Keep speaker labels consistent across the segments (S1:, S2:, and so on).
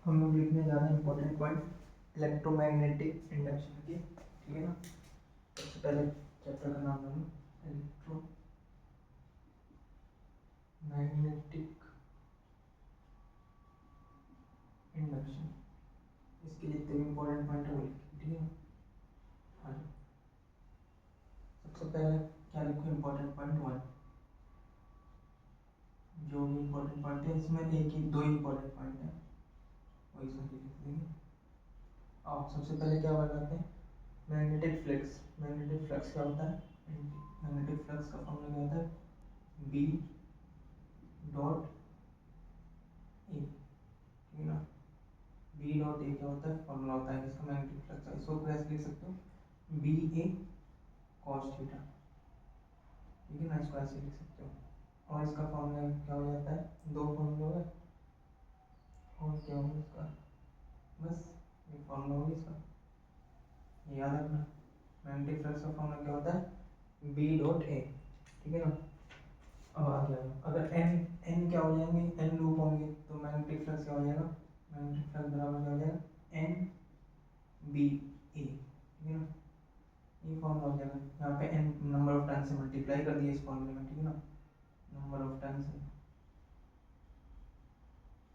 S1: हम लोग लिखने जा रहे हैं इंपॉर्टेंट पॉइंट इलेक्ट्रोमैग्नेटिक इंडक्शन के, ठीक है ना। सबसे पहले चैप्टर का नाम लूँ इलेक्ट्रोमैग्नेटिक इंडक्शन। इसके जितने भी इंपॉर्टेंट पॉइंट है वो लिखिए, ठीक है। हाँ, सबसे पहले क्या लिखूँ, इंपॉर्टेंट पॉइंट 1। जो भी इंपॉर्टेंट पॉइंट है इसमें एक ही दो इंपॉर्टेंट पॉइंट है, वही सारे लिख देंगे। और सबसे पहले क्या बताते हैं, मैग्नेटिक फ्लक्स। मैग्नेटिक फ्लक्स क्या होता है, मैग्नेटिक फ्लक्स का फॉर्मूला क्या होता है, बी डॉट ए, ठीक है ना। बी डॉट ए क्या होता है, फॉर्मूला होता है इसका मैग्नेटिक फ्लक्स का। इसको कैसे लिख सकते हो, बी ए कॉस थीटा, ठीक है ना। इसको ऐसे लिख सकते हो। और इसका फॉर्मूला क्या हो जाता है, दो फॉर्मूला हो गए और क्या होगा इसका, बस ये फॉर्मूला होगा इसका, याद रखना। मैग्नेटिक फ्लक्स का फॉर्मूला क्या होता है, बी डॉट ए, ठीक है ना। अब आ गया, अगर एन क्या हो जाएंगे, एन लूप होंगे तो मैग्नेटिक फ्लक्स क्या हो जाएगा, मैग्नेटिक फ्लक्स बराबर क्या हो जाएगा, एन बी ए, ठीक है ना। ये फॉर्मूला हो जाएगा, यहाँ पे एन नंबर ऑफ टर्न से मल्टीप्लाई कर दिया इस फॉर्मूले में, ठीक है ना। नंबर ऑफ टर्न से,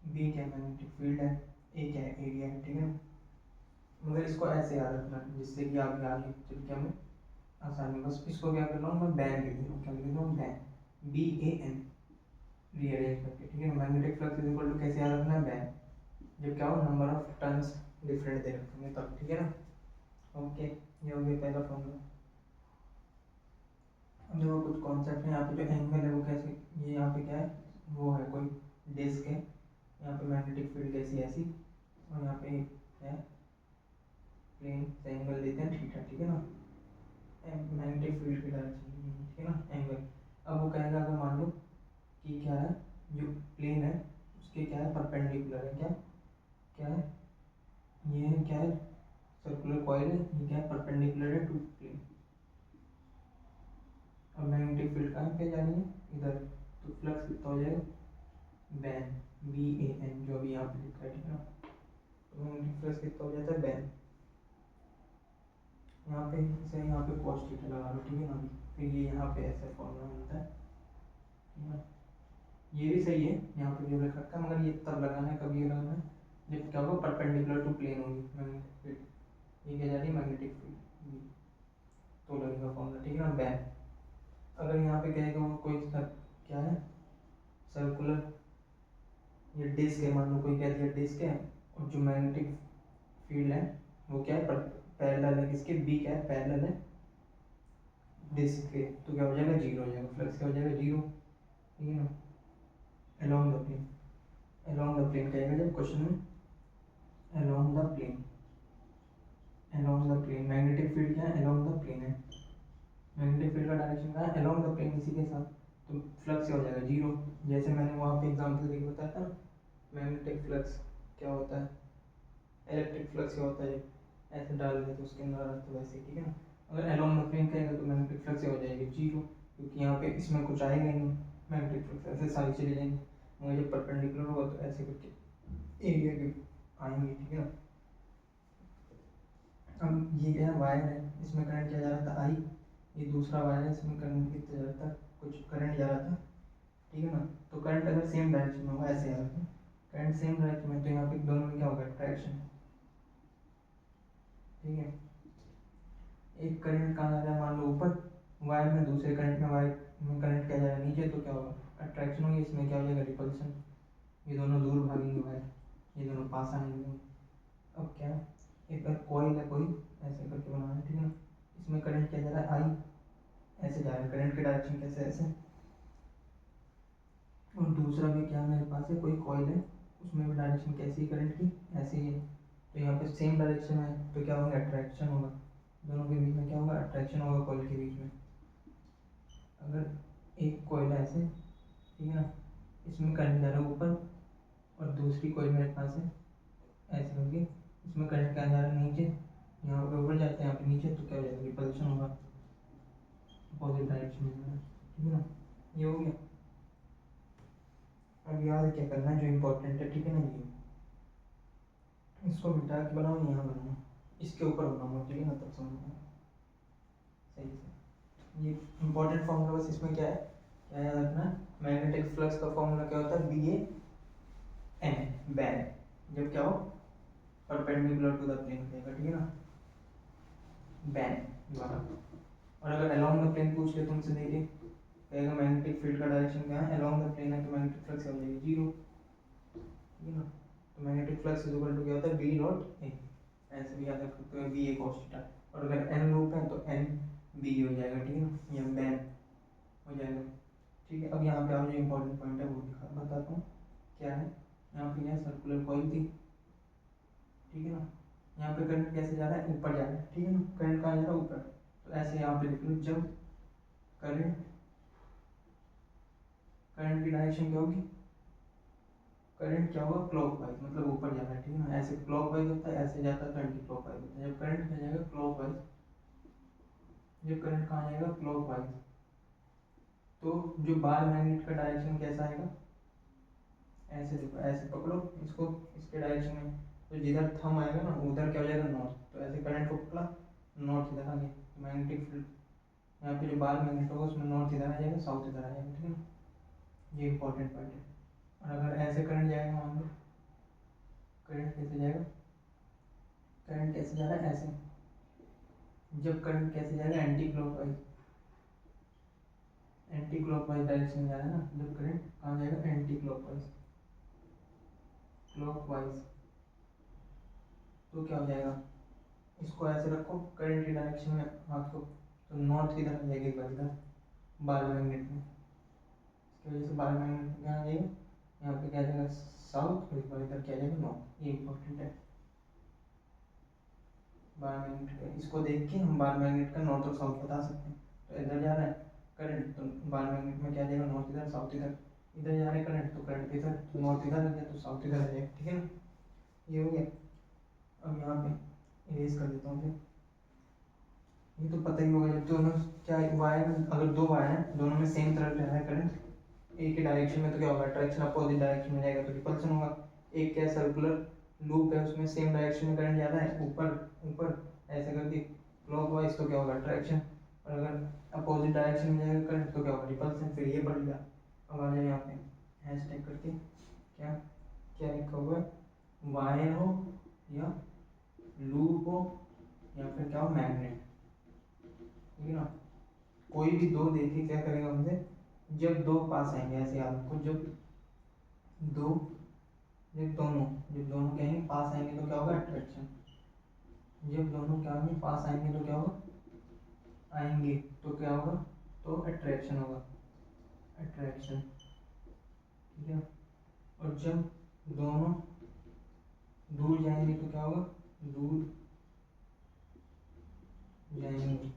S1: बी क्या मैग्नेटिक फील्ड है, ए क्या है एरिया है, ठीक है ना। मगर इसको ऐसे याद रखना जिससे कि आप आगे चल के हमें आसानी, बस इसको क्या कर रहा हूँ मैं, बैन लिख रहा हूँ, क्या लिख रहा हूँ, ban, B A N, rearrange करके, ठीक है ना। Magnetic flux is equal to कैसे याद रखना है, बैन, जब क्या हो नंबर ऑफ टर्न्स डिफरेंट दे रखे होंगे तब, ठीक है ना। ओके, ये हो गया पहला फॉर्मूला। अब देखो कुछ कॉन्सेप्ट है, यहाँ पे जो एंगल है वो कैसे, ये यहाँ पे क्या है, वो है कोई डिस्क है, यहाँ पे मैग्नेटिक फील्ड कैसी ऐसी, और यहाँ पे क्या है, प्लेन से एंगल देते हैं थीटा, ठीक है ना। मैग्नेटिक फील्ड की डायरेक्शन, ठीक है ना, एंगल। अब वो कहेगा अगर मान लो कि क्या है, जो प्लेन है उसके क्या है, परपेंडिकुलर है, क्या क्या है, ये है क्या है, सर्कुलर कॉइल है, ये क्या है, परपेंडिकुलर है टू प्लेन। अब मैग्नेटिक फील्ड कहाँ पे जा रही है, इधर, तो फ्लक्स कितना हो जाएगा, बैन, बी ए एन, जो अभी यहाँ पे लिखा है, ठीक है ना। तो मैग्नेटिक फ्लक्स कितना हो जाता है, बैन। यहाँ पे इसे यहाँ पे cos थीटा लगा लो, ठीक है ना। फिर ये यहाँ पे ऐसा फॉर्मूला बनता है, ठीक है। ये भी सही है, यहाँ पे जो लिख रखा है, मगर ये तब लगाना है, कभी लगाना है जब क्या होगा, परपेंडिकुलर टू प्लेन होगी मैग्नेटिक फील्ड, ये क्या जा रही है, मैग्नेटिक फील्ड, तो लगेगा फॉर्मूला, ठीक है ना, बैन। अगर यहाँ पे कहेगा वो कोई सर क्या है, सर्कुलर, ये डिस्क है, मान लो कोई कह दिया डिस्क है, और जो मैग्नेटिक फील्ड है वो क्या है, पैरेलल है किसके, बी क्या है, पैरेलल है डिस्क के, तो क्या हो जाएगा, जीरो हो जाएगा, फ्लक्स क्या हो जाएगा, जीरो, ठीक है ना। Along the plane, along the plane कहेगा जब क्वेश्चन में, along the plane, along the plane, magnetic field क्या है, अलोंग द प्लेन है, मैग्नेटिक फील्ड का डायरेक्शन क्या है, अलोंग द प्लेन, इसी के साथ, तो फ्लक्स क्या हो जाएगा, जीरो। जैसे मैंने वहाँ पे एग्जाम्पल देके बताया था ना, मैग्नेटिक फ्लक्स क्या होता है, इलेक्ट्रिक फ्लक्स क्या होता है, ऐसे डाल देते तो उसके अंदर आता है, वैसे, ठीक है ना। अगर अलोंग द प्लेन कहेगा तो मैग्नेटिक फ्लक्स हो जाएगी जीरो, क्योंकि यहाँ पे इसमें कुछ आएगा ही नहीं, मैग्नेटिक फ्लक्स ऐसे सारी चली जाएंगी, मगर जब परपेंडिकुलर होगा तो ऐसे करके एरिया के आएंगे, ठीक है ना। अब ये क्या है, वायर है, इसमें करंट क्या जा रहा था, आई, ये दूसरा वायर है, इसमें करंट कितना जा रहा था, कुछ करंट जा रहा था, ठीक है ना। तो करंट अगर सेम डायरेक्शन में होगा, ऐसे आ रहा था, करंट सेम डायरेक्शन में, तो यहाँ पे दोनों में क्या होगा, अट्रैक्शन, ठीक है। एक करंट कहाँ जा रहा है, मान लो ऊपर वायर में, दूसरे करंट में वायर में करंट क्या जा रहा है, नीचे, तो क्या होगा, अट्रैक्शन होगी, इसमें क्या हो जाएगा, रिपल्सन, ये दोनों दूर भागेंगे वायर, ये दोनों पास आएंगे। अब क्या, एक कॉइल है कोई, ऐसे करके बनाना है, ठीक है ना। इसमें करंट क्या जा रहा है, आई, ऐसे जा रहा है, करंट की डायरेक्शन कैसे, ऐसे। और दूसरा भी क्या मेरे पास है, कोई कॉइल है, उसमें भी डायरेक्शन कैसी है करंट की, ऐसे ही है, तो यहाँ पे सेम डायरेक्शन है, तो क्या होगा, अट्रैक्शन होगा, दोनों के बीच में क्या होगा, अट्रैक्शन होगा कॉइल के बीच में। अगर एक कॉइल है ऐसे, ठीक है ना, इसमें करंट जा रहा है ऊपर, और दूसरी कॉइल मेरे पास है ऐसे करके, इसमें करंट क्या जा रहा है, नीचे, यहाँ पे ऊपर जाता है, यहाँ पे नीचे, तो क्या हो जाएगा, रिपल्शन होगा, अपोजिट डायरेक्शन में, ठीक है ना। ये हो गया। अब याद क्या करना है जो इम्पोर्टेंट है, ठीक है ना। ये इसको मिटा के बनाऊँ, यहाँ बनाऊँ, इसके ऊपर बनाऊँगा, ठीक है ना, तब समझ सही से। ये इंपॉर्टेंट फॉर्मूला बस इसमें क्या है, क्या याद रखना है, मैग्नेटिक फ्लक्स का फॉर्मूला क्या होता है, बी ए एन, बैन, जब क्या हो परपेंडिकुलर टू द प्लेन कहेगा, ठीक है ना, बैन वाला। और अगर अलोंग द प्लेन पूछ ले तुमसे, देखिए कहेगा मैग्नेटिक फील्ड का डायरेक्शन क्या है, अलोंग द प्लेन है, तो मैग्नेटिक फ्लक्स हो जाएगी जीरो, ठीक है ना। तो magnetic flux is equal to क्या होता है, बी डॉट ए, ऐसे भी याद रख सकते हो, बी ए cos थीटा। और अगर एन लूप है तो एन बी हो जाएगा, ठीक है ना, या बैन हो जाएगा, ठीक है। अब यहाँ पे आप जो इम्पोर्टेंट पॉइंट है वो बताता हूँ क्या है। यहाँ पे यह सर्कुलर कॉइल थी, ठीक है ना, यहाँ पे करंट कैसे जा रहा है, ऊपर जा रहा है, ठीक है ना, करंट कहाँ जा रहा है, ऊपर। तो ऐसे यहाँ पे लिख लो, जब करंट की डायरेक्शन क्या होगी, करंट क्या होगा क्लॉकवाइज, मतलब ऊपर जा रहा है, ठीक है ना, ऐसे क्लॉकवाइज होता है, ऐसे जाता है तो एंटी क्लॉकवाइज होता है। जब करंट क्या जाएगा क्लॉकवाइज, जब करंट कहाँ जाएगा क्लॉकवाइज, तो जो बार मैग्नेट का डायरेक्शन कैसा आएगा, ऐसे देखो, ऐसे पकड़ो इसको, इसके डायरेक्शन में, तो जिधर थंब आएगा ना उधर क्या हो जाएगा नॉर्थ, तो ऐसे करंट को पकड़ा, नॉर्थ इधर आ गया, तो मैग्नेटिक फील्ड यहाँ पे जो बार मैग्नेट होगा उसमें नॉर्थ इधर आ जाएगा, साउथ इधर आ जाएगा, ठीक है ना, ये इंपॉर्टेंट पॉइंट है। और अगर ऐसे करंट जाएगा, मान लो करंट कैसे जाएगा, करंट कैसे जा रहा है ऐसे, जब करंट कैसे जाएगा anti clockwise, anti clockwise direction में जा रहा है ना, जब करंट कहाँ जाएगा एंटी क्लॉकवाइज, क्लॉकवाइज, तो क्या हो जाएगा, इसको ऐसे रखो करंट की डायरेक्शन में हाथ को, तो नॉर्थ की तरफ जाएगी, इधर बार मैग्नेट में, इसकी वजह से बार मैग्नेट क्या आ जाएगा, यहाँ पे क्या आ जाएगा साउथ, और इस बार इधर क्या आ जाएगा नॉर्थ, ये इंपॉर्टेंट है। बार मैग्नेट का इसको देख के हम बार मैग्नेट का नॉर्थ और साउथ बता सकते हैं। तो इधर जा रहा है करंट, तो बार मैग्नेट में क्या जाएगा नॉर्थ इधर, साउथ इधर, इधर जा रहा है करंट, तो करंट इधर, तो नॉर्थ इधर आ गया, तो साउथ इधर आ जाएगा, ठीक है ना, ये हो गया। अब यहाँ पे इरेज कर देता हूँ फिर, ये तो पता ही होगा, जब दोनों क्या वायर, अगर दो वायर हैं दोनों में सेम तरफ जा रहा है करंट, एक ही डायरेक्शन में, तो क्या होगा अट्रैक्शन अपोजिट डायरेक्शन में जाएगा, तो रिपल्सन होगा। एक क्या सर्कुलर लूप है, उसमें सेम डायरेक्शन में करंट जा रहा है, ऊपर ऊपर ऐसे करके क्लॉकवाइज, तो क्या होगा अट्रैक्शन, और अगर अपोजिट डायरेक्शन में जाएगा करंट तो क्या होगा रिपल्सन, फिर ये बढ़ गया। अब आ जाए यहाँ पे हैशटैग करके, क्या क्या लिखा हुआ है, वायर हो या लूप हो या फिर क्या हो मैग्नेट, ठीक है ना, कोई भी दो देखिए क्या करेगा हमसे, जब दो पास आएंगे, ऐसे याद रखो, जब दो, जब दोनों क्या आएंगे पास आएंगे तो क्या होगा अट्रैक्शन, जब दोनों क्या आएंगे पास आएंगे तो क्या होगा, आएंगे तो क्या होगा, तो अट्रैक्शन होगा, अट्रैक्शन, ठीक है। और जब दोनों दूर जाएंगे तो क्या होगा, दूर जाएंगे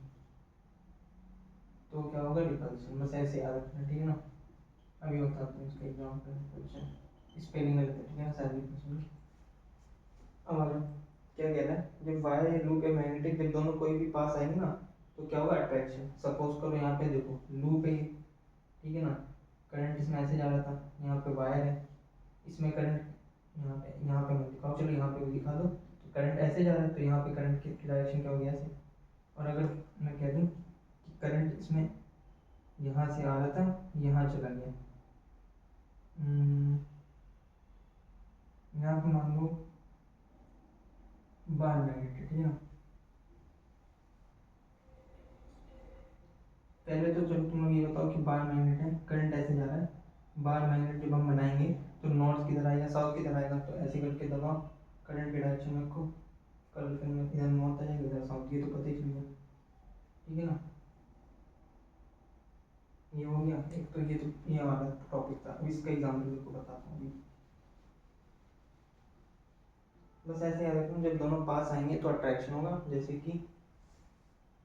S1: तो क्या होगा रिपल्शन, बस ऐसे याद रखना, ठीक है ना। अभी बताते हैं इसका एग्जाम्पल, क्वेश्चन स्पेलिंग गलत है, ठीक है ना, सारी क्वेश्चन। अब अगर क्या कह रहा है, जब वायर या लूप या मैग्नेटिक, जब दोनों कोई भी पास आएंगे ना तो क्या होगा अट्रैक्शन। सपोज करो यहाँ पे देखो लूप है ये, ठीक है ना, करंट इसमें ऐसे जा रहा था, यहाँ पे वायर है, इसमें करंट यहाँ पे मत दिखाओ, चलो यहाँ पे भी दिखा दो, तो करंट ऐसे जा रहा है, तो यहाँ पे करंट की डायरेक्शन क्या होगी ऐसे। और अगर मैं कह दूँ कि करंट इसमें यहाँ से आ रहा था, यहाँ चला गया, यहाँ पे मान लो बार मैग्नेट, ठीक है ना, पहले तो चलो तुम लोग ये बताओ कि बार मैग्नेट है, करंट ऐसे जा रहा है, बार मैग्नेट जब हम बनाएंगे तो नॉर्थ किधर आएगा साउथ किधर आएगा, तो ऐसे करके दबाओ करंट की डायरेक्शन में रखो, कल फिर इधर नॉर्थ आ जाएगा इधर साउथ, ये तो पता ही चल गया, ठीक है ना। ये हो गया एक, तो ये हमारा टॉपिक था। अब इसका एग्जाम्पल आपको बताता हूँ अभी, बस ऐसे याद रखना, जब दोनों पास आएंगे तो अट्रैक्शन होगा, जैसे कि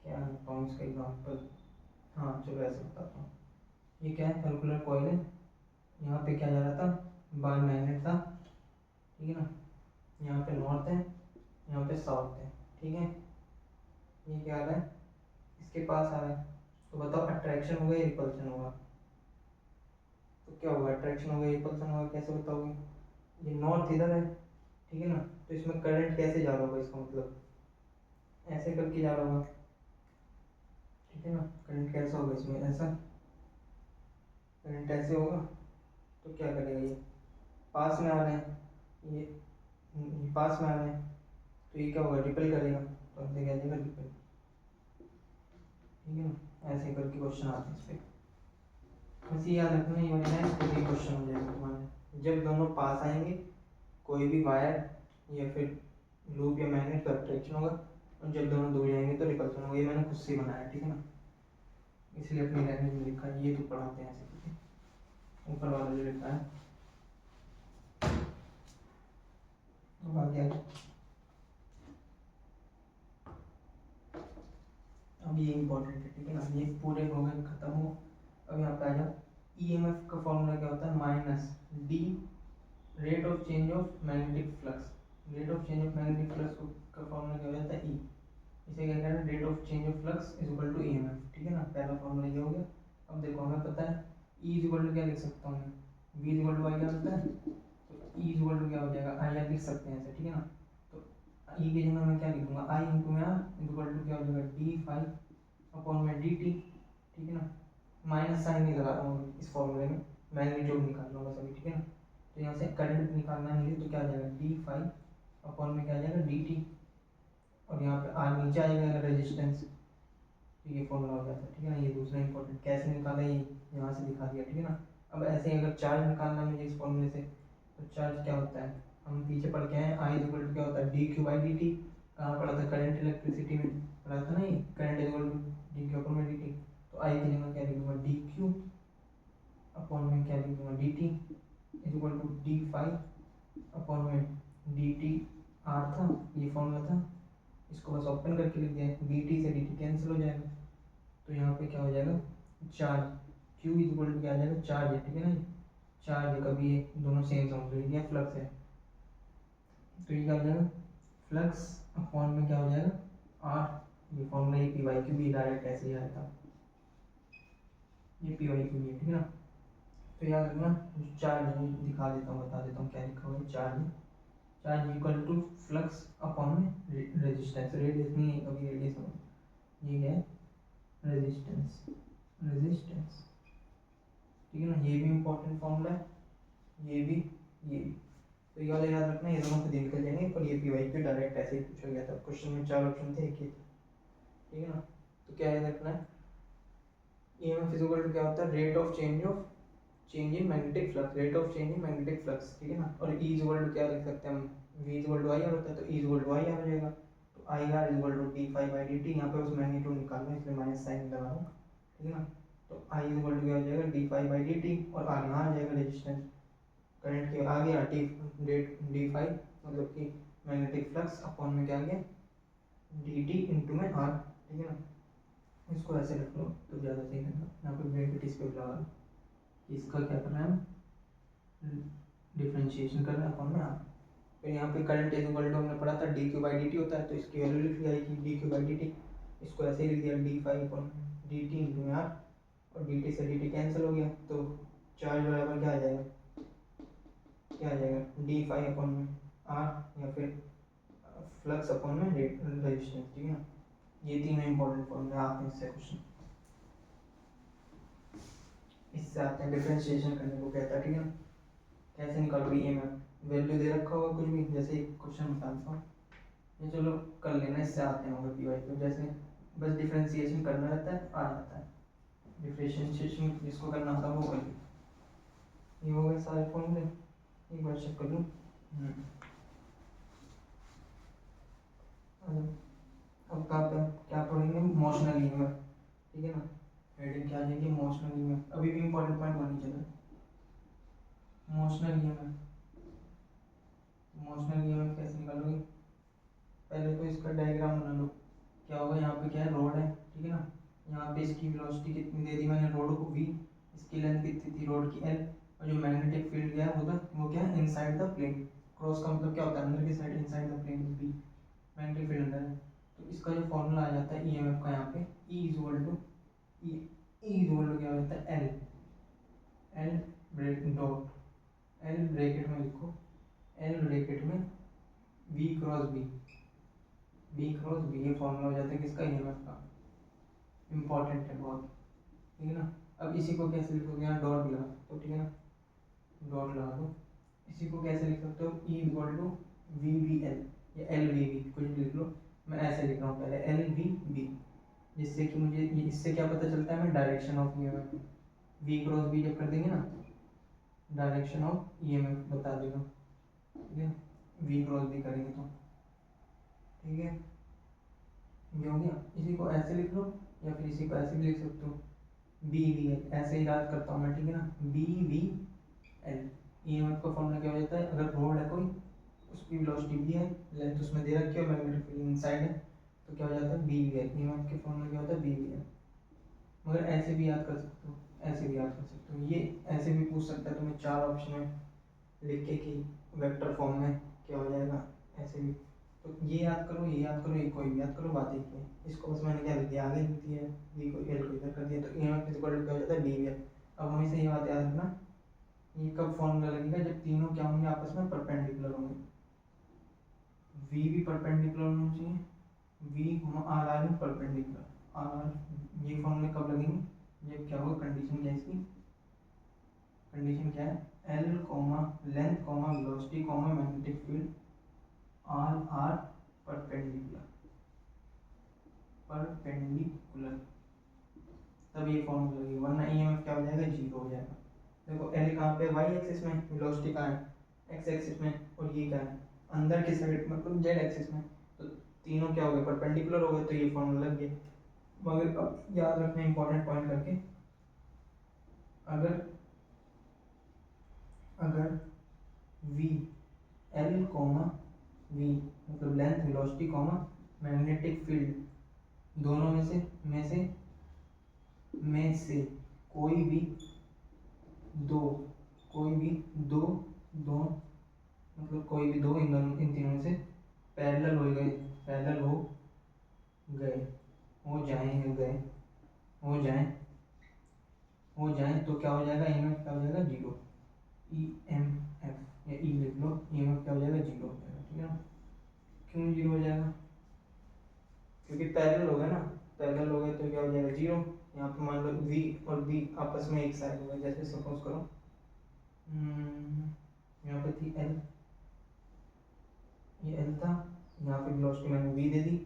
S1: क्या बताऊँ इसका एग्जाम्पल, हाँ चलो ऐसे बताता हूँ। ये क्या है, सर्कुलर कॉइल है, यहाँ पे क्या जा रहा था, बार मैग्नेट था, ठीक है ना, यहाँ पे नॉर्थ है, यहाँ पे साउथ है, ठीक है। ये क्या आ रहा है, इसके पास आ रहा है, तो बताओ अट्रैक्शन होगा या रिपल्शन होगा, तो क्या होगा अट्रैक्शन होगा या रिपल्शन होगा, कैसे बताओगे, ये नॉर्थ इधर है, ठीक है ना। तो इसमें करंट कैसे जा रहा होगा, इसका मतलब ऐसे करके जा रहा होगा, ठीक है ना। करंट कैसा होगा इसमें, ऐसा करंट ऐसे होगा। तो क्या करेगा, ये पास में आ रहे हैं, ये पास में आ रहे हैं, तो ये क्या होगा, रिपेल करेगा, तो हमसे क्या जाएगा रिपेल, ठीक है ना। ऐसे करके क्वेश्चन आते हैं इस पर, बस ये याद रखना, ये नेक्स्ट क्वेश्चन हो जाएगा तुम्हारे। जब दोनों पास आएंगे, कोई भी वायर या फिर लूप या मैग्नेट का अट्रैक्शन होगा, और जब दोनों दूर जाएंगे तो रिपल्सन होगा। ये मैंने खुद से बनाया, ठीक है ना, इसलिए अपनी लैंग्वेज में लिखा है, ये तो पढ़ाते हैं ऐसे करके, ऊपर वाला जो लिखा है। अब आगे अब ये इम्पोर्टेंट है, ठीक है ना। ये पूरे हो गए, खत्म हो। अब यहाँ पे आ जाओ, ईएमएफ का फॉर्मूला क्या होता है, minus D rate of change of magnetic flux. Rate of change of magnetic flux का फॉर्मूला क्या हो जाता है, ई। इसे क्या कहते हैं, rate of change of flux is equal to EMF, ठीक है ना। पहला फॉर्मूला ये हो गया। अब देखो हमें पता है ई इज इक्वल टू क्या लिख सकता हूँ मैं, वी इज इक्वल टू आई क्या होता है, तो ई इज इक्वल टू क्या हो जाएगा, आई आर लिख सकते हैं ऐसे, ठीक है ना। तो ई की जगह मैं क्या लिखूंगा, आई इंटू में आर इज इक्वल टू क्या हो जाएगा, डी फाइव अपॉन में डी टी, ठीक है ना। माइनस साइन नहीं लगा रहा हूँ इस फॉर्मूले में, मैग्नीट्यूड निकाल रहा हूँ सभी, ठीक है ना। तो यहाँ से करंट निकालना है मुझे, तो क्या आ जाएगा, डी फाइव अपॉन में क्या आ जाएगा, डी टी, और यहाँ पे आर नीचे आ जाएगा रेजिस्टेंस, तो ये फॉर्मूला हो जाता है, ठीक है ना। ये दूसरा इंपॉर्टेंट, कैसे निकाला ये यहाँ से दिखा दिया, ठीक है ना। अब ऐसे ही अगर चार्ज निकालना है मुझे इस फॉर्मूले से, तो चार्ज क्या होता है, हम पीछे पढ़ के आए, आई इक्वल टू क्या होता है, D Q by D T. कहाँ पढ़ा था, करंट इलेक्ट्रिसिटी में पढ़ा था ना, ये current equal to D Q upon में डी टी। तो आई की जगह क्या लिखूंगा, डी क्यू अपॉन में क्या लिखूंगा, D T is equal to D five upon में डी टी। आर था, ये फॉर्मूला था, इसको बस ओपन करके लिख दिया, डी टी से डी टी कैंसिल हो जाएगा। तो यहाँ पे क्या हो जाएगा, charge Q is equal to क्या आ जाएगा, चार्ज है, ठीक है ना। चार्ज है, कभी ये दोनों सेम समझ लो, ये फ्लक्स है, तो ये क्या हो जाएगा, फ्लक्स अपॉन में क्या हो जाएगा, आर। ये फॉर्मूला ये पी वाई क्यू भी डायरेक्ट ऐसे ही आया था, ये पी वाई क्यू भी है, ठीक है ना। तो याद रखना, चार्ज दिखा देता हूँ, बता देता हूँ क्या लिखा हुआ है, charge charge equal to flux upon में रेजिस्टेंस, रेडियस नहीं है, अभी रेडियस हो, ये क्या है, रेजिस्टेंस, रेजिस्टेंस, ठीक है ना। ये भी इंपॉर्टेंट फॉर्मूला है, ये भी, ये भी। तो ये वाला याद रखना, ये दोनों खुद निकल जाएंगे, पर ये पी वाई पे डायरेक्ट ऐसे ही पूछा गया था, क्वेश्चन में 4 ऑप्शन थे, एक ही था, ठीक है ना। तो क्या याद रखना है, ईएमएफ इज इक्वल टू क्या होता है, rate of change in magnetic flux, rate of change in magnetic flux, ठीक है ना। और ई इज इक्वल टू क्या लिख सकते हैं हम, V is equal to I R होता है, तो E is equal to I R हो जाएगा। तो I R is equal to D five by D T, यहाँ पे उस मैग्नीट्यूड निकालना है, इसलिए माइनस साइन लगा रहा हूँ, ठीक है ना। तो आई इज इक्वल टू क्या हो जाएगा, D five by D T, और आगे यहाँ आ जाएगा रेजिस्टेंस, करंट के आगे आर टी डेट डी फाइव, मतलब कि मैग्नेटिक फ्लक्स अपॉन में क्या आ गया, डी टी इंटू में आर, ठीक है ना। इसको ऐसे रख लो तो ज़्यादा सही रहेगा, यहाँ पे ब्रैकेट पे लगा लो, इसका क्या कर रहे हैं हम, डिफ्रेंशिएशन कर रहे हैं अपॉन में आर। फिर यहाँ पे करंट इज इक्वल टू हमने पढ़ा था D Q by D T होता है, तो इसकी वैल्यू लिख दी जाएगी D Q by D T, इसको ऐसे ही लिख दिया D five upon D T into में आर, और डी टी से डी टी कैंसिल हो गया, तो चार्ज बराबर क्या आ जाएगा, क्या आ जाएगा, डी फाइव अपॉन में आर, या फिर फ्लक्स अपॉन में रेजिस्टेंस, ठीक है ना। ये तीनों इंपॉर्टेंट फॉर्मूले आते हैं इससे क्वेश्चन, इससे आते हैं डिफरेंशिएशन करने को कहता है, ठीक है ना। कैसे निकालोगे ईएमएफ, वैल्यू दे रखा होगा कुछ भी, जैसे एक क्वेश्चन बताता हूँ, ये चलो कर लेना, इससे आते हैं होगा पी वाई को, जैसे बस डिफरेंशिएशन करना रहता है, आ जाता है। डिफरेंशिएशन जिसको करना होता है वो कर, ये हो गए सारे फॉर्मूले, एक बार चेक कर लूँ। अब कहाँ पे क्या पढ़ेंगे, मोशनल ईएमएफ, ठीक है ना। हेडिंग क्या आ जाएगी, मोशनल ईएमएफ, अभी भी इंपॉर्टेंट पॉइंट बनी चला, मोशनल ईएमएफ। मोशनल ईएमएफ कैसे निकालोगे, पहले तो इसका डायग्राम बना लो। क्या होगा, यहाँ पे क्या है, रोड है, ठीक है ना। यहाँ पे इसकी वेलोसिटी कितनी दे दी मैंने, रोड को v, इसकी लेंथ कितनी थी रोड की l, और जो मैग्नेटिक फील्ड गया वो क्या है, इनसाइड द प्लेन। क्रॉस का मतलब क्या होता है, अंदर की side, inside the plane b, magnetic field अंदर है। तो इसका जो फॉर्मूला आ जाता है ईएमएफ का, यहाँ पे E इज इक्वल टू क्या होता है, L break dot, L bracket में लिखो, L ब्रैकेट में V cross B, B cross B, ये फॉर्मूला हो जाता है किसका, ईएमएफ का। इम्पॉर्टेंट है बहुत, ठीक है ना। अब इसी को कैसे लिखोगे, यहाँ डॉट लगा तो ठीक है ना, डॉट लगा दो। इसी को कैसे लिख सकते हो, E equal to V V L या एल वी वी, कुछ भी लिख लो। मैं ऐसे लिख रहा हूँ पहले एल वी बी, जिससे कि मुझे इससे क्या पता चलता है, मैं direction of EMF V cross B जब कर देंगे ना, डायरेक्शन ऑफ ईएमएफ बता देगा, ठीक है। वी क्रॉस बी करेंगे तो ठीक है, ये हो गया। इसी को ऐसे लिख लो या फिर इसी को ऐसे भी लिख सकते हो, बी वी एल, ऐसे ही याद करता हूँ मैं, ठीक है ना। बी वी एल, ईएमएफ का फॉर्मूला क्या हो जाता है, अगर रोड है कोई, उसकी वेलोसिटी भी है, लेंथ उसमें दे रखी है, मैग्नेटिक फील्ड इनसाइड है, तो क्या हो जाता है, बी वी एल। ईएमएफ के फॉर्मूला क्या होता है, बी वी एल। मगर ऐसे भी याद कर सकते हो, ऐसे भी याद कर सकते हो, ये ऐसे भी पूछ सकता है तुम्हें 4 ऑप्शन में लिख के कि वेक्टर फॉर्म में क्या हो जाएगा, ऐसे भी। तो ये याद करो, ये याद करो, ये कोई भी याद करो, बात एक है। इसको बस मैंने क्या लिख दिया, आगे लिख दिया बी को एल को इधर कर दिया, तो ईएमएफ इक्वल क्या हो जाता है, बी वी एल। अब हमेशा ये बात याद रखना, ये कब फॉर्मूला लगेगा, जब तीनों क्या होंगे, आपस में परपेंडिकुलर होंगे। वी भी परपेंडिकुलर होना चाहिए, वी आर आर भी परपेंडिकुलर, आर आर। ये फॉर्मूले कब लगेंगे, जब क्या होगा, कंडीशन क्या है इसकी, कंडीशन क्या है, L comma length comma velocity comma magnetic field are are perpendicular, perpendicular, तब ये फॉर्मूला लगेगा, वरना ईएमएफ क्या हो जाएगा, जीरो हो जाएगा। देखो एल कहाँ पे, वाई एक्सिस में, वेलोसिटी कहाँ है, एक्स एक्सिस में, और ये क्या है, अंदर की साइड मतलब जेड एक्सिस में, तो तीनों क्या हो गए, परपेंडिकुलर हो गए, तो ये फॉर्मूला लग गया। मगर अब याद रखना इंपॉर्टेंट पॉइंट करके, अगर अगर वी एल कॉमा वी मतलब length velocity comma magnetic field दोनों में से कोई भी दो दो मतलब कोई भी दो इन तीनों में से पैरेलल हो गए, पैरेलल हो गए, हो जाएं तो क्या हो जाएगा, ईएमएफ क्या हो जाएगा, जीरो। ईएमएफ या ई लिख लो, ईएमएफ क्या हो जाएगा, जीरो हो जाएगा, ठीक है ना। क्यों जीरो हो जाएगा, क्योंकि पैरेलल हो गए ना, पैरेलल हो गए तो क्या हो जाएगा, जीरो। यहाँ पे मान लो वी और बी आपस में एक साइड हो गए, जैसे सपोज करो यहाँ पे थी एल, ये एल था, यहाँ पे वेलोसिटी मैंने वी दे दी,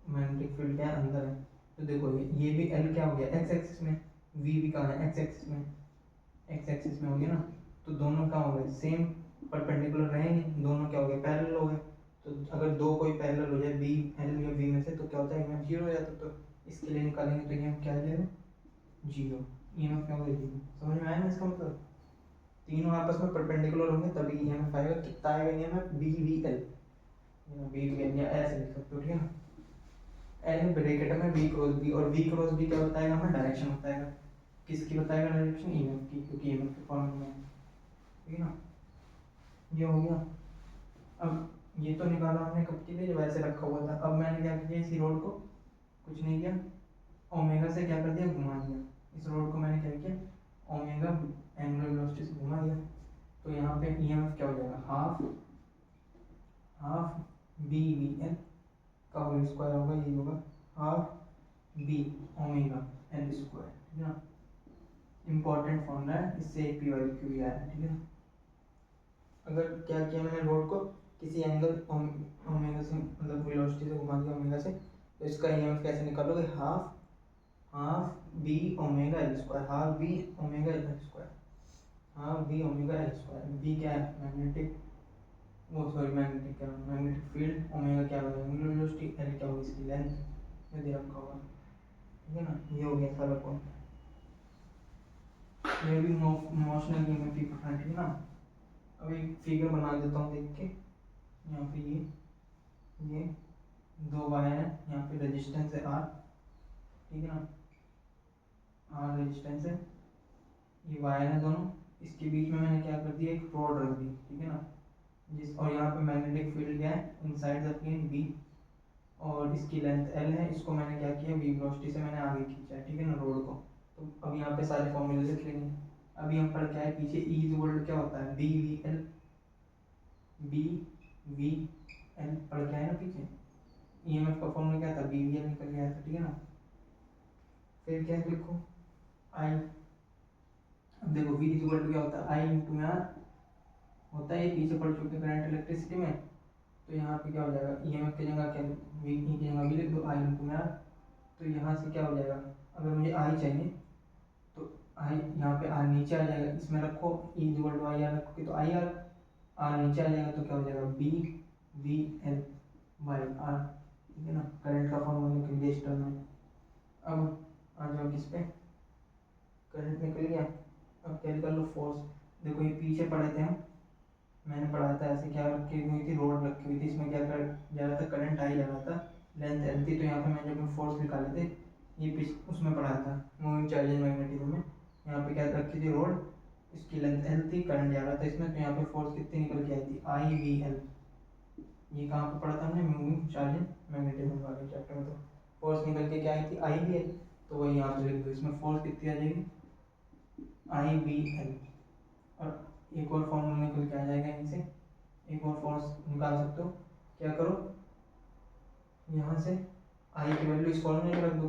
S1: मैग्नेटिक फील्ड क्या है, अंदर है, तो देखो ये भी एल क्या हो गया, एक्स एक्सिस में, वी भी कहाँ है, एक्स एक्सिस में, एक्स एक्सिस में हो गया ना, तो दोनों क्या हो गए, सेम परपेंडिकुलर रहेंगे, दोनों क्या हो गए, पैरेलल हो गए। तो अगर दो कोई पैरेलल हो जाए बी एल या बी में से, तो क्या होता है, ईएमएफ जीरो हो जाता है, तो इसके लिए निकालेंगे तो ईएमएफ क्या आ जाएगा, जीरो। ईएमएफ क्या होगा, जीरो। समझ में आया ना इसका मतलब, तीनों आपस में परपेंडिकुलर होंगे तभी ईएमएफ आएगा। कितना आएगा EMF, B V L, B V L या ऐसे लिख सकते हो, ठीक है ना। एल ब्रैकेट में वी क्रॉस बी, और वी क्रॉस बी क्या बताएगा हमें, डायरेक्शन बताएगा, किसकी बताएगा डायरेक्शन, ईएमएफ की, क्योंकि ईएमएफ के फॉर्म में, ठीक है ना। ये हो गया। अब ये तो निकाला हमने कब के लिए, जब ऐसे रखा हुआ था। अब मैंने क्या किया, इसी रोड को कुछ नहीं किया, ओमेगा से क्या कर दिया, घुमा दिया। इस रोड को मैंने क्या किया, ओमेगा एंगुलर वेलोसिटी से घुमा दिया, तो यहाँ पे ईएमएफ क्या हो जाएगा, हाफ बी वी एल का होल स्क्वायर होगा, ये होगा half B omega L square, ठीक है ना। इंपॉर्टेंट फॉर्मूला है, इससे एक पी वाई क्यू आया है, ठीक है। अगर क्या किया मैंने, रोड को किसी एंगल ओमेगा से मतलब वेलोसिटी से घुमा दिया ओमेगा से, तो इसका ईएमएफ कैसे निकालोगे, half B omega L square, half B omega L square, half B omega L square. B क्या है, मैग्नेटिक, वो सॉरी मैग्नेटिक क्या, मैग्नेटिक फील्ड, ओमेगा क्या होगा, एंगुलर वेलोसिटी, एल क्या होगी, इसकी लेंथ में दे रखा होगा, ठीक है ना। ये हो गया सारा पॉइंट, ये भी मोशनल ईएमएफ ही पढ़ना, ठीक है ना। अब एक फिगर बना देता हूँ देख के, यहाँ पे ये दो वायर है, यहाँ पे रेजिस्टेंस है आर, ठीक है ना, आर रेजिस्टेंस है, ये वायर है दोनों, इसके बीच में मैंने क्या कर दिया, एक रॉड रख दी, ठीक है ना, और यहाँ पे मैग्नेटिक फील्ड क्या है, इनसाइड द प्लेन बी, और इसकी लेंथ एल है, इसको मैंने क्या किया, बी वेलोसिटी से मैंने आगे खींचा है, ठीक है ना, रोड को। तो अब यहाँ पे सारे फॉर्मूले लिख लेंगे। अभी हम पढ़ क्या है पीछे, ई इज इक्वल टू क्या होता है, बी वी एल पढ़ के आए ना पीछे, ईएमएफ का फॉर्मूला क्या था, बी वी एल निकल के आया था, ठीक है ना। फिर क्या लिखो, आई, अब देखो वी इज इक्वल टू क्या होता है, आई इंटू आर होता है, ये पीछे पढ़ चुके करंट इलेक्ट्रिसिटी में। तो यहाँ पे क्या हो जाएगा, ईएमएफ की जगह क्या, वी की जगह वी लिख दो, आई इंटू आर। तो यहाँ से क्या हो जाएगा, अगर मुझे आई चाहिए तो आई यहाँ पे आर नीचे आ जाएगा, इसमें रखो E is equal to I R रखोगे तो आई आर नीचे आ जाएगा, तो क्या हो जाएगा B V L by R, ठीक है ना। करंट का फॉर्मूला निकल गया इस टर्म में। अब आ जाओ किस पे, करंट निकल गया, अब क्या निकाल लो, फोर्स। देखो ये पीछे पढ़े थे हम, मैंने पढ़ा था ऐसे क्या रखी हुई थी, रोड रखी हुई थी, इसमें क्या कर जा रहा था, करंट आई जा रहा था, लेंथ एल थी। तो यहाँ पे मैंने जब फोर्स निकाले थे, ये उसमें पढ़ा था मूविंग चार्ज एंड मैग्नेटिज्म में। यहाँ पे क्या रखी थी, रोड, इसकी लेंथ एल थी, करंट जा रहा था इसमें, तो यहाँ पे फोर्स कितनी निकल के आई थी, आई वी एल। ये कहाँ पे पढ़ा था हमने, मूविंग चार्ज एंड मैग्नेटिज्म वाले चैप्टर में। तो फोर्स निकल के क्या आई थी, आई वी एल। तो वही यहाँ पे लिख दो, इसमें फोर्स कितनी आ जाएगी, आई वी एल। और एक और फॉर्मूला निकल के आ जाएगा यहीं से, एक और फोर्स निकाल सकते हो, क्या करो, यहाँ से आई की वैल्यू इस फॉर्मूले में रख दो,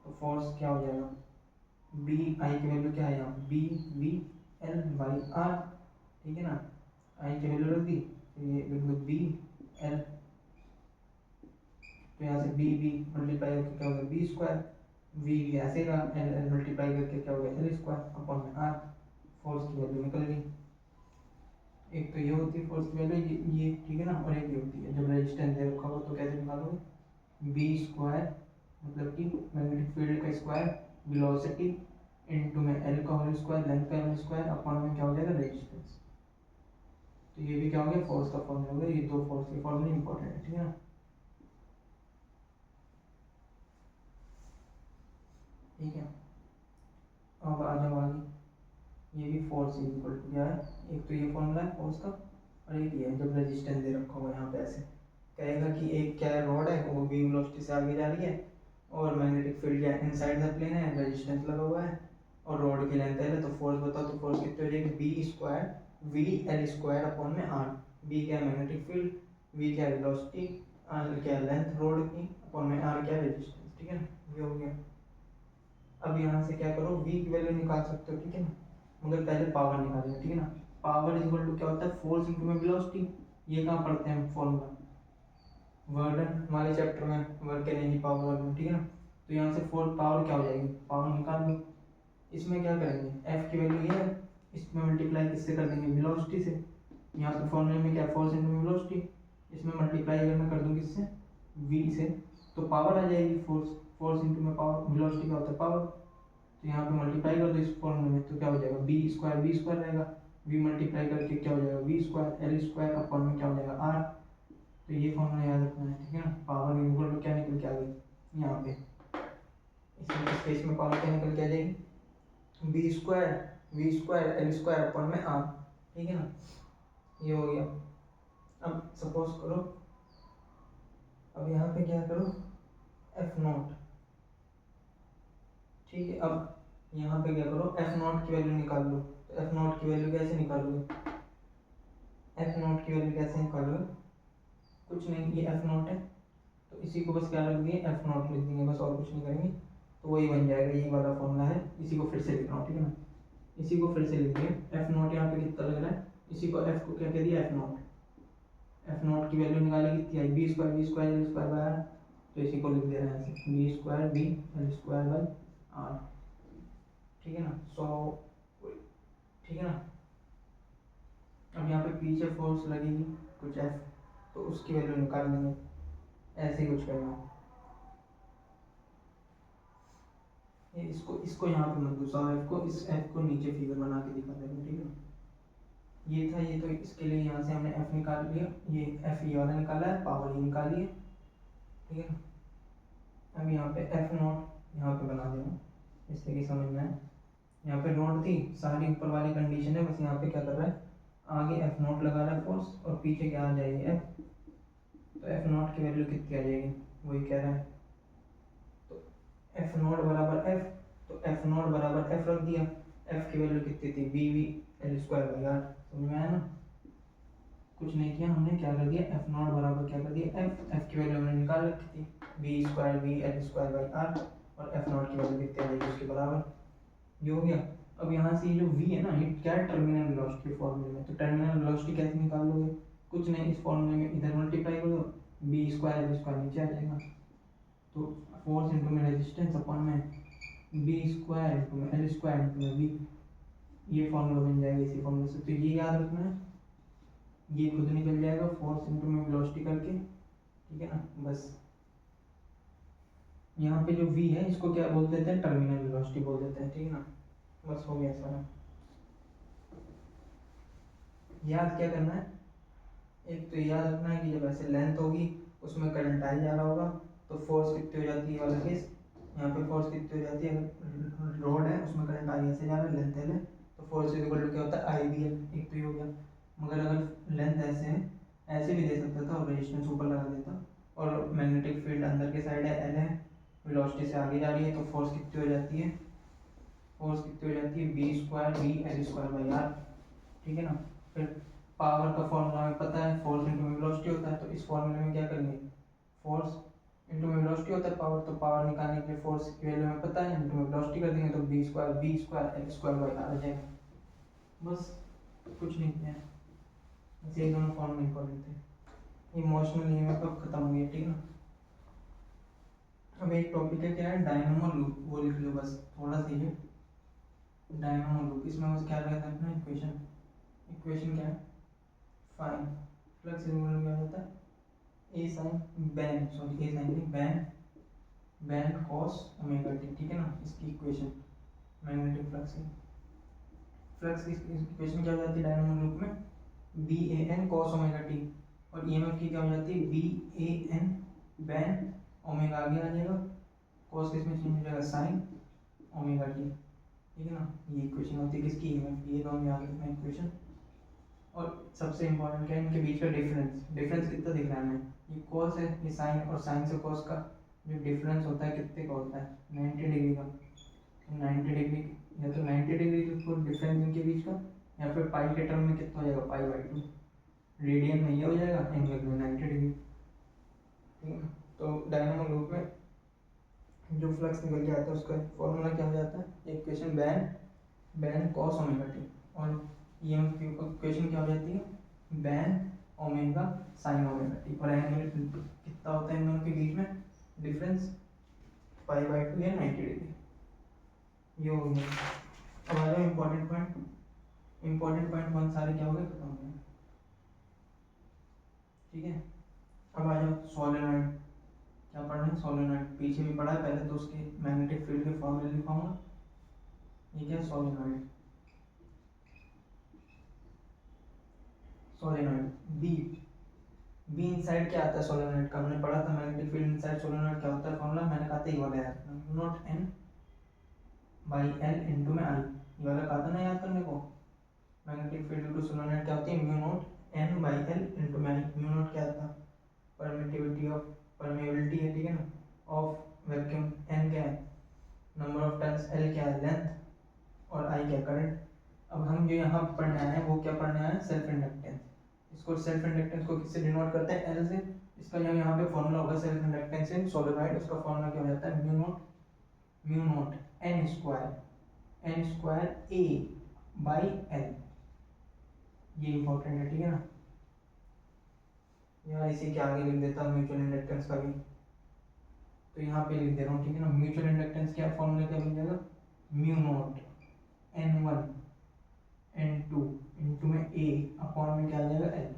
S1: तो फोर्स क्या हो जाएगा, बी, आई की वैल्यू क्या है यहाँ, B V L by R, ठीक है ना। आई की वैल्यू रख दी, तो ये लिख दो बी एल, तो यहाँ से बी बी मल्टीप्लाई करके क्या होगा, बी स्क्वायर, वी ऐसे का एल एल मल्टीप्लाई करके क्या होगा, एल स्क्वायर अपॉन में आर। फोर्स की वैल्यू निकल गई। एक तो ये होती है फोर्स की वैल्यू, ये ठीक है ना, और एक ये होती है जब रेजिस्टेंस दे रखा हो तो कैसे निकालोगे, बी स्क्वायर मतलब कि मैग्नेटिक फील्ड का स्क्वायर, वेलोसिटी इनटू में एल का होल स्क्वायर, लेंथ का होल स्क्वायर अपॉन में क्या हो जाएगा, रेजिस्टेंस। तो ये भी क्या हो गया, फोर्स का फॉर्मूला हो गया। ये दो फोर्स के फॉर्मूले इंपॉर्टेंट है, ठीक है ना। ठीक है, अब आ जाओ आगे, ये भी फोर्स इज इक्वल टू क्या है, एक तो ये फॉर्मूला है फोर्स का, और एक ये है जब रेजिस्टेंस दे रखा होगा यहाँ पे ऐसे, कहेगा कि एक क्या है, रॉड है, वो बी वेलोसिटी से आगे जा रही है, और मैग्नेटिक फील्ड क्या है, इनसाइड द प्लेन है, रेजिस्टेंस लगा हुआ है, और रॉड की लेंथ है, तो फोर्स बताओ, तो फोर्स कितनी हो जाएगी, B square V L square upon में आर। बी क्या है मैग्नेटिक फील्ड, वी क्या है वेलोसिटी, आर क्या है लेंथ रोड की, अपॉन में आर क्या है रेजिस्टेंस, ठीक है ना। ये हो गया। अब यहाँ से क्या करो, वी की वैल्यू निकाल सकते हो, ठीक है ना, मगर पहले पावर निकालेंगे, ठीक है ना। पावर इज इक्वल टू क्या होता है, फोर्स इंटू में वेलोसिटी। ये कहाँ पढ़ते हैं फॉर्मूला, वर्डन वाले चैप्टर में, वर्क एनर्जी पावर वाले में, ठीक है ना। तो यहाँ से फोर पावर क्या हो जाएगी, पावर निकाल लो। इसमें क्या करेंगे, एफ की वैल्यू ये है, इसमें मल्टीप्लाई किससे कर देंगे, वेलोसिटी से। यहाँ पे फॉर्मूले में क्या, फोर्स इंटू वेलोसिटी, इसमें मल्टीप्लाई अगर मैं कर दूँ किससे, वी से, तो पावर आ जाएगी, फोर्स, फोर्स इंटू में पावर, वेलोसिटी का होता है पावर। तो यहाँ पे मल्टीप्लाई कर दो इस फॉर्मूले में, तो क्या हो जाएगा, बी स्क्वायर रहेगा, वी मल्टीप्लाई करके क्या हो जाएगा, V square L square upon में क्या हो जाएगा, आर। तो ये फॉर्मूला याद रखना है, ठीक है ना। पावर इक्वल टू क्या निकल के आ गई यहाँ पे, इसमें इस केस में पावर क्या निकल के आ जाएगी, B square V square L square upon में आर, ठीक है ना। ये हो गया। अब सपोज करो, अब यहाँ पे क्या करो, एफ नॉट, ठीक है। अब यहाँ पे क्या करो, एफ नॉट की वैल्यू निकाल लो। तो एफ नॉट की वैल्यू कैसे निकालोगे, एफ नॉट की वैल्यू कैसे निकालोगे, कुछ नहीं, ये एफ नॉट है, तो इसी को बस क्या रख दिए, एफ नॉट लिख देंगे बस, और कुछ नहीं करेंगे, तो वही बन जाएगा, यही वाला फॉर्मूला है। इसी को फिर से लिख रहा हूँ, ठीक है ना, इसी को फिर से लिख दिए। एफ नॉट यहाँ पे कितना लग रहा है, इसी को एफ को क्या कह दिया, एफ नॉट। एफ नॉट की वैल्यू निकाली कितनी आई, B square L square by R, तो इसी को लिख दे रहे हैं ऐसे, B square B L square by R, ठीक है ना। सो ठीक है ना। अब यहाँ पे पीछे फोर्स लगेगी कुछ एफ, तो उसकी वैल्यू निकाल लेंगे, ऐसे ही कुछ करना। ये इसको यहाँ पे मत घुसाओ एफ को, इस एफ को नीचे फिगर बना के दिखा देंगे, ठीक है। ये था ये, तो इसके लिए यहाँ से हमने एफ निकाल लिया, ये एफ ये वाला निकाला है, पावर ये निकाली है, ठीक है ना। अब यहाँ पे एफ नॉट यहाँ पे बना देना, इससे कि समझ में आए। यहाँ पे नोट थी, सारी ऊपर वाली कंडीशन है, बस यहाँ पे क्या कर रहा है, आगे एफ नॉट लगा रहा है फोर्स, और पीछे क्या आ जाएगी एफ, तो एफ नॉट की वैल्यू कितनी आ जाएगी, वही कह रहा है। तो एफ नॉट बराबर एफ, तो एफ नॉट बराबर एफ रख दिया, एफ की वैल्यू कितनी थी, B V L square by R, समझ में आया ना। कुछ नहीं किया हमने, क्या कर दिया एफ नॉट बराबर क्या कर दिया एफ की वैल्यू हमने निकाल रखी थी B square V L square by R, और एफ नॉट की वैल्यू कितनी आ जाएगी उसके बराबर, ये हो गया। अब यहाँ से ये जो v है ना, ये क्या है टर्मिनल वेलोसिटी फॉर्मूले में, तो टर्मिनल वेलोसिटी कैसे निकाल लोगे, कुछ नहीं, इस फॉर्मूले में इधर मल्टीप्लाई कर दो, बी स्क्वायर एल स्क्वायर नीचे आ जाएगा, तो फोर्स इंटू में रेजिस्टेंस अपॉन में बी स्क्वायर इंटू में एल स्क्वायर इंटू में वी, ये फॉर्मूला बन जाएगा इसी फॉर्मूले से। तो ये याद रखना है, ये खुद निकल जाएगा फोर्स इंटू में वेलोसिटी करके, ठीक है ना। बस यहाँ पे जो v है इसको क्या बोल देते हैं, टर्मिनल वेलोसिटी बोल देते हैं, ठीक है ना। बस हो गया सारा। याद क्या करना है, एक तो याद रखना है कि जब ऐसे लेंथ होगी उसमें करंट आई जा रहा होगा, तो फोर्स कितनी हो जाती है वाला केस, यहाँ पे फोर्स कितनी हो जाती है, रोड है उसमें करंट आई ऐसे जा रहा है, लेंथ एल है, तो फोर्स इक्वल टू क्या होता है आई बी एल, एक तो ये हो गया। मगर अगर लेंथ ऐसे है, ऐसे भी दे सकता था और रेजिस्टेंस ऊपर लगा देता, और मैग्नेटिक फील्ड अंदर के साइड है एल है, वेलोसिटी से आगे जा रही है, तो फोर्स कितनी हो जाती है, फोर्स कितनी हो जाती है B square V L square by R, ठीक है ना। फिर पावर का फॉर्मूला हमें पता है, फोर्स इंटू वेलोसिटी होता है, तो इस फॉर्मूले में क्या करेंगे, फोर्स इंटू वेलोसिटी होता है पावर, तो पावर निकालने के लिए फोर्स की वैल्यू हमें पता है, इंटू वेलोसिटी कर देंगे तो B square L square by R आ जाएगा। बस कुछ नहीं किया है, बस ये दोनों फॉर्मूले इंपॉर्टेंट थे। इमोशनल ईएमएफ अब खत्म हो गया, ठीक है ना। अब एक टॉपिक है क्या है, डायनामो लूप, वो लिख लो बस थोड़ा सा ही, डायनामो लूप। इसमें बस क्या रहता है अपना इक्वेशन, इक्वेशन क्या है, फाइन फ्लक्स इक्वल क्या होता है ए साइन बैन, सॉरी ए साइन नहीं ban, ban cos omega T, ठीक है ना। इसकी इक्वेशन मैग्नेटिक फ्लक्स की, फ्लक्स की इक्वेशन क्या हो जाती है डायनामो लूप में, B A N cos omega T, और ईएमएफ की क्या हो जाती है B A N ban, omega आगे आ जाएगा, कॉस किस में चेंज हो जाएगा साइन ओमेगा टी, ठीक है ना। ये इक्वेशन होती है किसकी, ईएमएफ की, ये दोनों याद रखना इक्वेशन। और सबसे इंपॉर्टेंट क्या है इनके बीच का डिफरेंस, डिफरेंस कितना दिख रहा है हमें, ये कॉस है ये साइन, और साइन से कॉस का जो डिफरेंस होता है कितने का होता है 90 डिग्री का, तो 90 डिग्री, या तो 90 डिग्री का डिफरेंस इनके बीच का, या फिर पाई के टर्म में कितना हो जाएगा पाई बाई 2, रेडियन में ये हो जाएगा, एंगल में 90 डिग्री, ठीक है। तो डायनामो लूप में जो फ्लक्स निकल के आता है उसका फॉर्मूला क्या हो जाता है, equation ban, ban cos omega T, और ईएमएफ की इक्वेशन क्या हो जाती है ban omega sine omega T, और एंगल कितना होता है इन दोनों के बीच में डिफरेंस पाई बाई 2 या 90 डिग्री, ये हो गया। अब आ जाओ इम्पोर्टेंट पॉइंट, इम्पोर्टेंट पॉइंट कौन सारे क्या हो गए खत्म हो गए, ठीक है। अब आ जाओ सोलेनॉइड, क्या पढ़ रहे हैं सोलेनॉइड, पीछे भी पढ़ा है, पहले तो उसके मैग्नेटिक फील्ड के फॉर्मूले लिखाऊंगा। ये क्या solenoid, solenoid B, B inside क्या आता है सोलेनॉइड का, हमने पढ़ा था मैग्नेटिक फील्ड इनसाइड सोलेनॉइड क्या होता है फॉर्मूला, मैंने कहा था ये वाला याद, not an by L into में आई, ये वाला कहा था ना याद करने को, मैग्नेटिक फील्ड टू सोलेनॉइड क्या होती है mu not an by L into में आई, म्यू नॉट क्या था परमिटिविटी ऑफ, परमेबिलिटी है, ठीक है ना, ऑफ वैक्यूम, एन क्या है नंबर ऑफ टर्न्स, एल क्या है लेंथ, और आई क्या करंट। अब हम जो यहाँ पढ़ने आए हैं वो क्या पढ़ने आए हैं सेल्फ इंडक्टेंस, इसको सेल्फ इंडक्टेंस को किससे डिनोट करते हैं एल से, इसका जो यहाँ पे फॉर्मूला होगा सेल्फ इंडक्टेंस इन सोलेनॉइड, उसका फॉर्मूला क्या हो जाता है mu not an square A by L, ये इंपॉर्टेंट है, ठीक है ना। यहाँ इसी के आगे लिख देता हूँ म्यूचुअल इंडक्टेंस का भी, तो यहाँ पे लिख दे रहा हूँ, ठीक है ना। म्यूचुअल इंडक्टेंस क्या फॉर्मूला क्या बन जाएगा mu naught N1 N2 into में A अपॉन में क्या आ जाएगा L,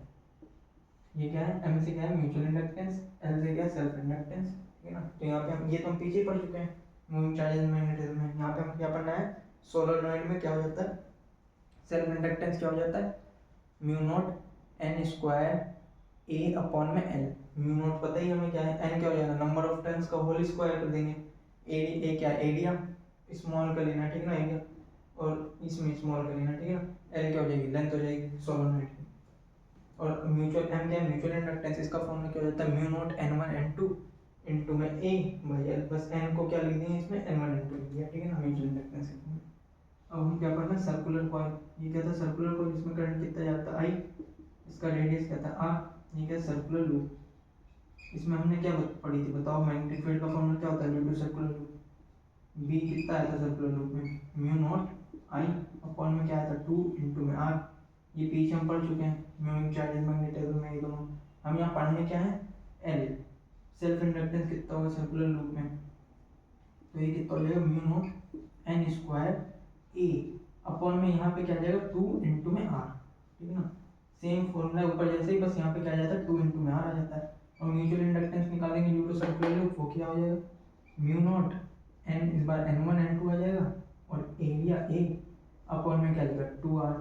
S1: ये क्या है M से क्या है म्यूचुअल इंडक्टेंस, L से क्या है सेल्फ इंडक्टेंस, ठीक है ना। तो यहाँ पे हम ये तो हम पीछे पढ़ चुके हैं मूविंग चार्जेस मैग्नेटिज्म में, यहाँ पे हम क्या पढ़ना है सोलेनॉइड में क्या हो जाता है सेल्फ इंडक्टेंस क्या हो जाता है mu naught N square A upon में L, म्यू नॉट पता ही हमें क्या है, N क्या हो जाएगा नंबर ऑफ टर्न्स का होल स्क्वायर कर देंगे, A क्या एरिया स्मॉल का लेना, ठीक है ना एरिया, और इसमें स्मॉल का लेना, ठीक है ना। एल क्या हो जाएगी लेंथ हो जाएगी सोलेनॉइड की, और म्यूचुअल एम क्या है म्यूचुअल इंडक्टेंस, इसका फॉर्मूला क्या हो जाता है mu naught N1 N2 into में A बाई L, बस N को क्या लिख देंगे इसमें N1 N2 लिख दिया, ठीक है ना म्यूचुअल इंडक्टेंस। अब हम क्या पढ़ना सर्कुलर कॉइल, ये क्या था सर्कुलर कॉइल जिसमें करंट कितना जाता है आई, इसका रेडियस क्या था आर, ये क्या सर्कुलर लूप। इसमें हमने क्या पढ़ी थी बताओ, मैग्नेटिक फील्ड का फॉर्मूला क्या होता है due to circular loop. B कितना आया था सर्कुलर लूप में, म्यू नॉट आई अपॉन में क्या आया था 2 इंटू में आर। ये पीछे हम पढ़ चुके हैं म्यू इंचार्ज मैग्नेटिज्म में, ये दोनों हम यहाँ पढ़ने क्या है एल। सेल्फ इंडक्टेंस कितना होगा सर्कुलर लूप में, तो ये कितना हो जाएगा mu not an square A upon में यहाँ पे क्या आ जाएगा 2 इंटू में आर, ठीक है ना। सेम फॉर्मूला ऊपर जैसे ही, बस यहाँ पे क्या आ जाता है 2 इंटू में आर आ जाता है। और म्यूचुअल इंडक्टेंस निकालेंगे ड्यू टू सर्कुलर लूप, वो क्या हो जाएगा म्यू नॉट एन, इस बार एन वन एन टू आ जाएगा और एरिया ए अपॉन में क्या आ जाएगा 2r।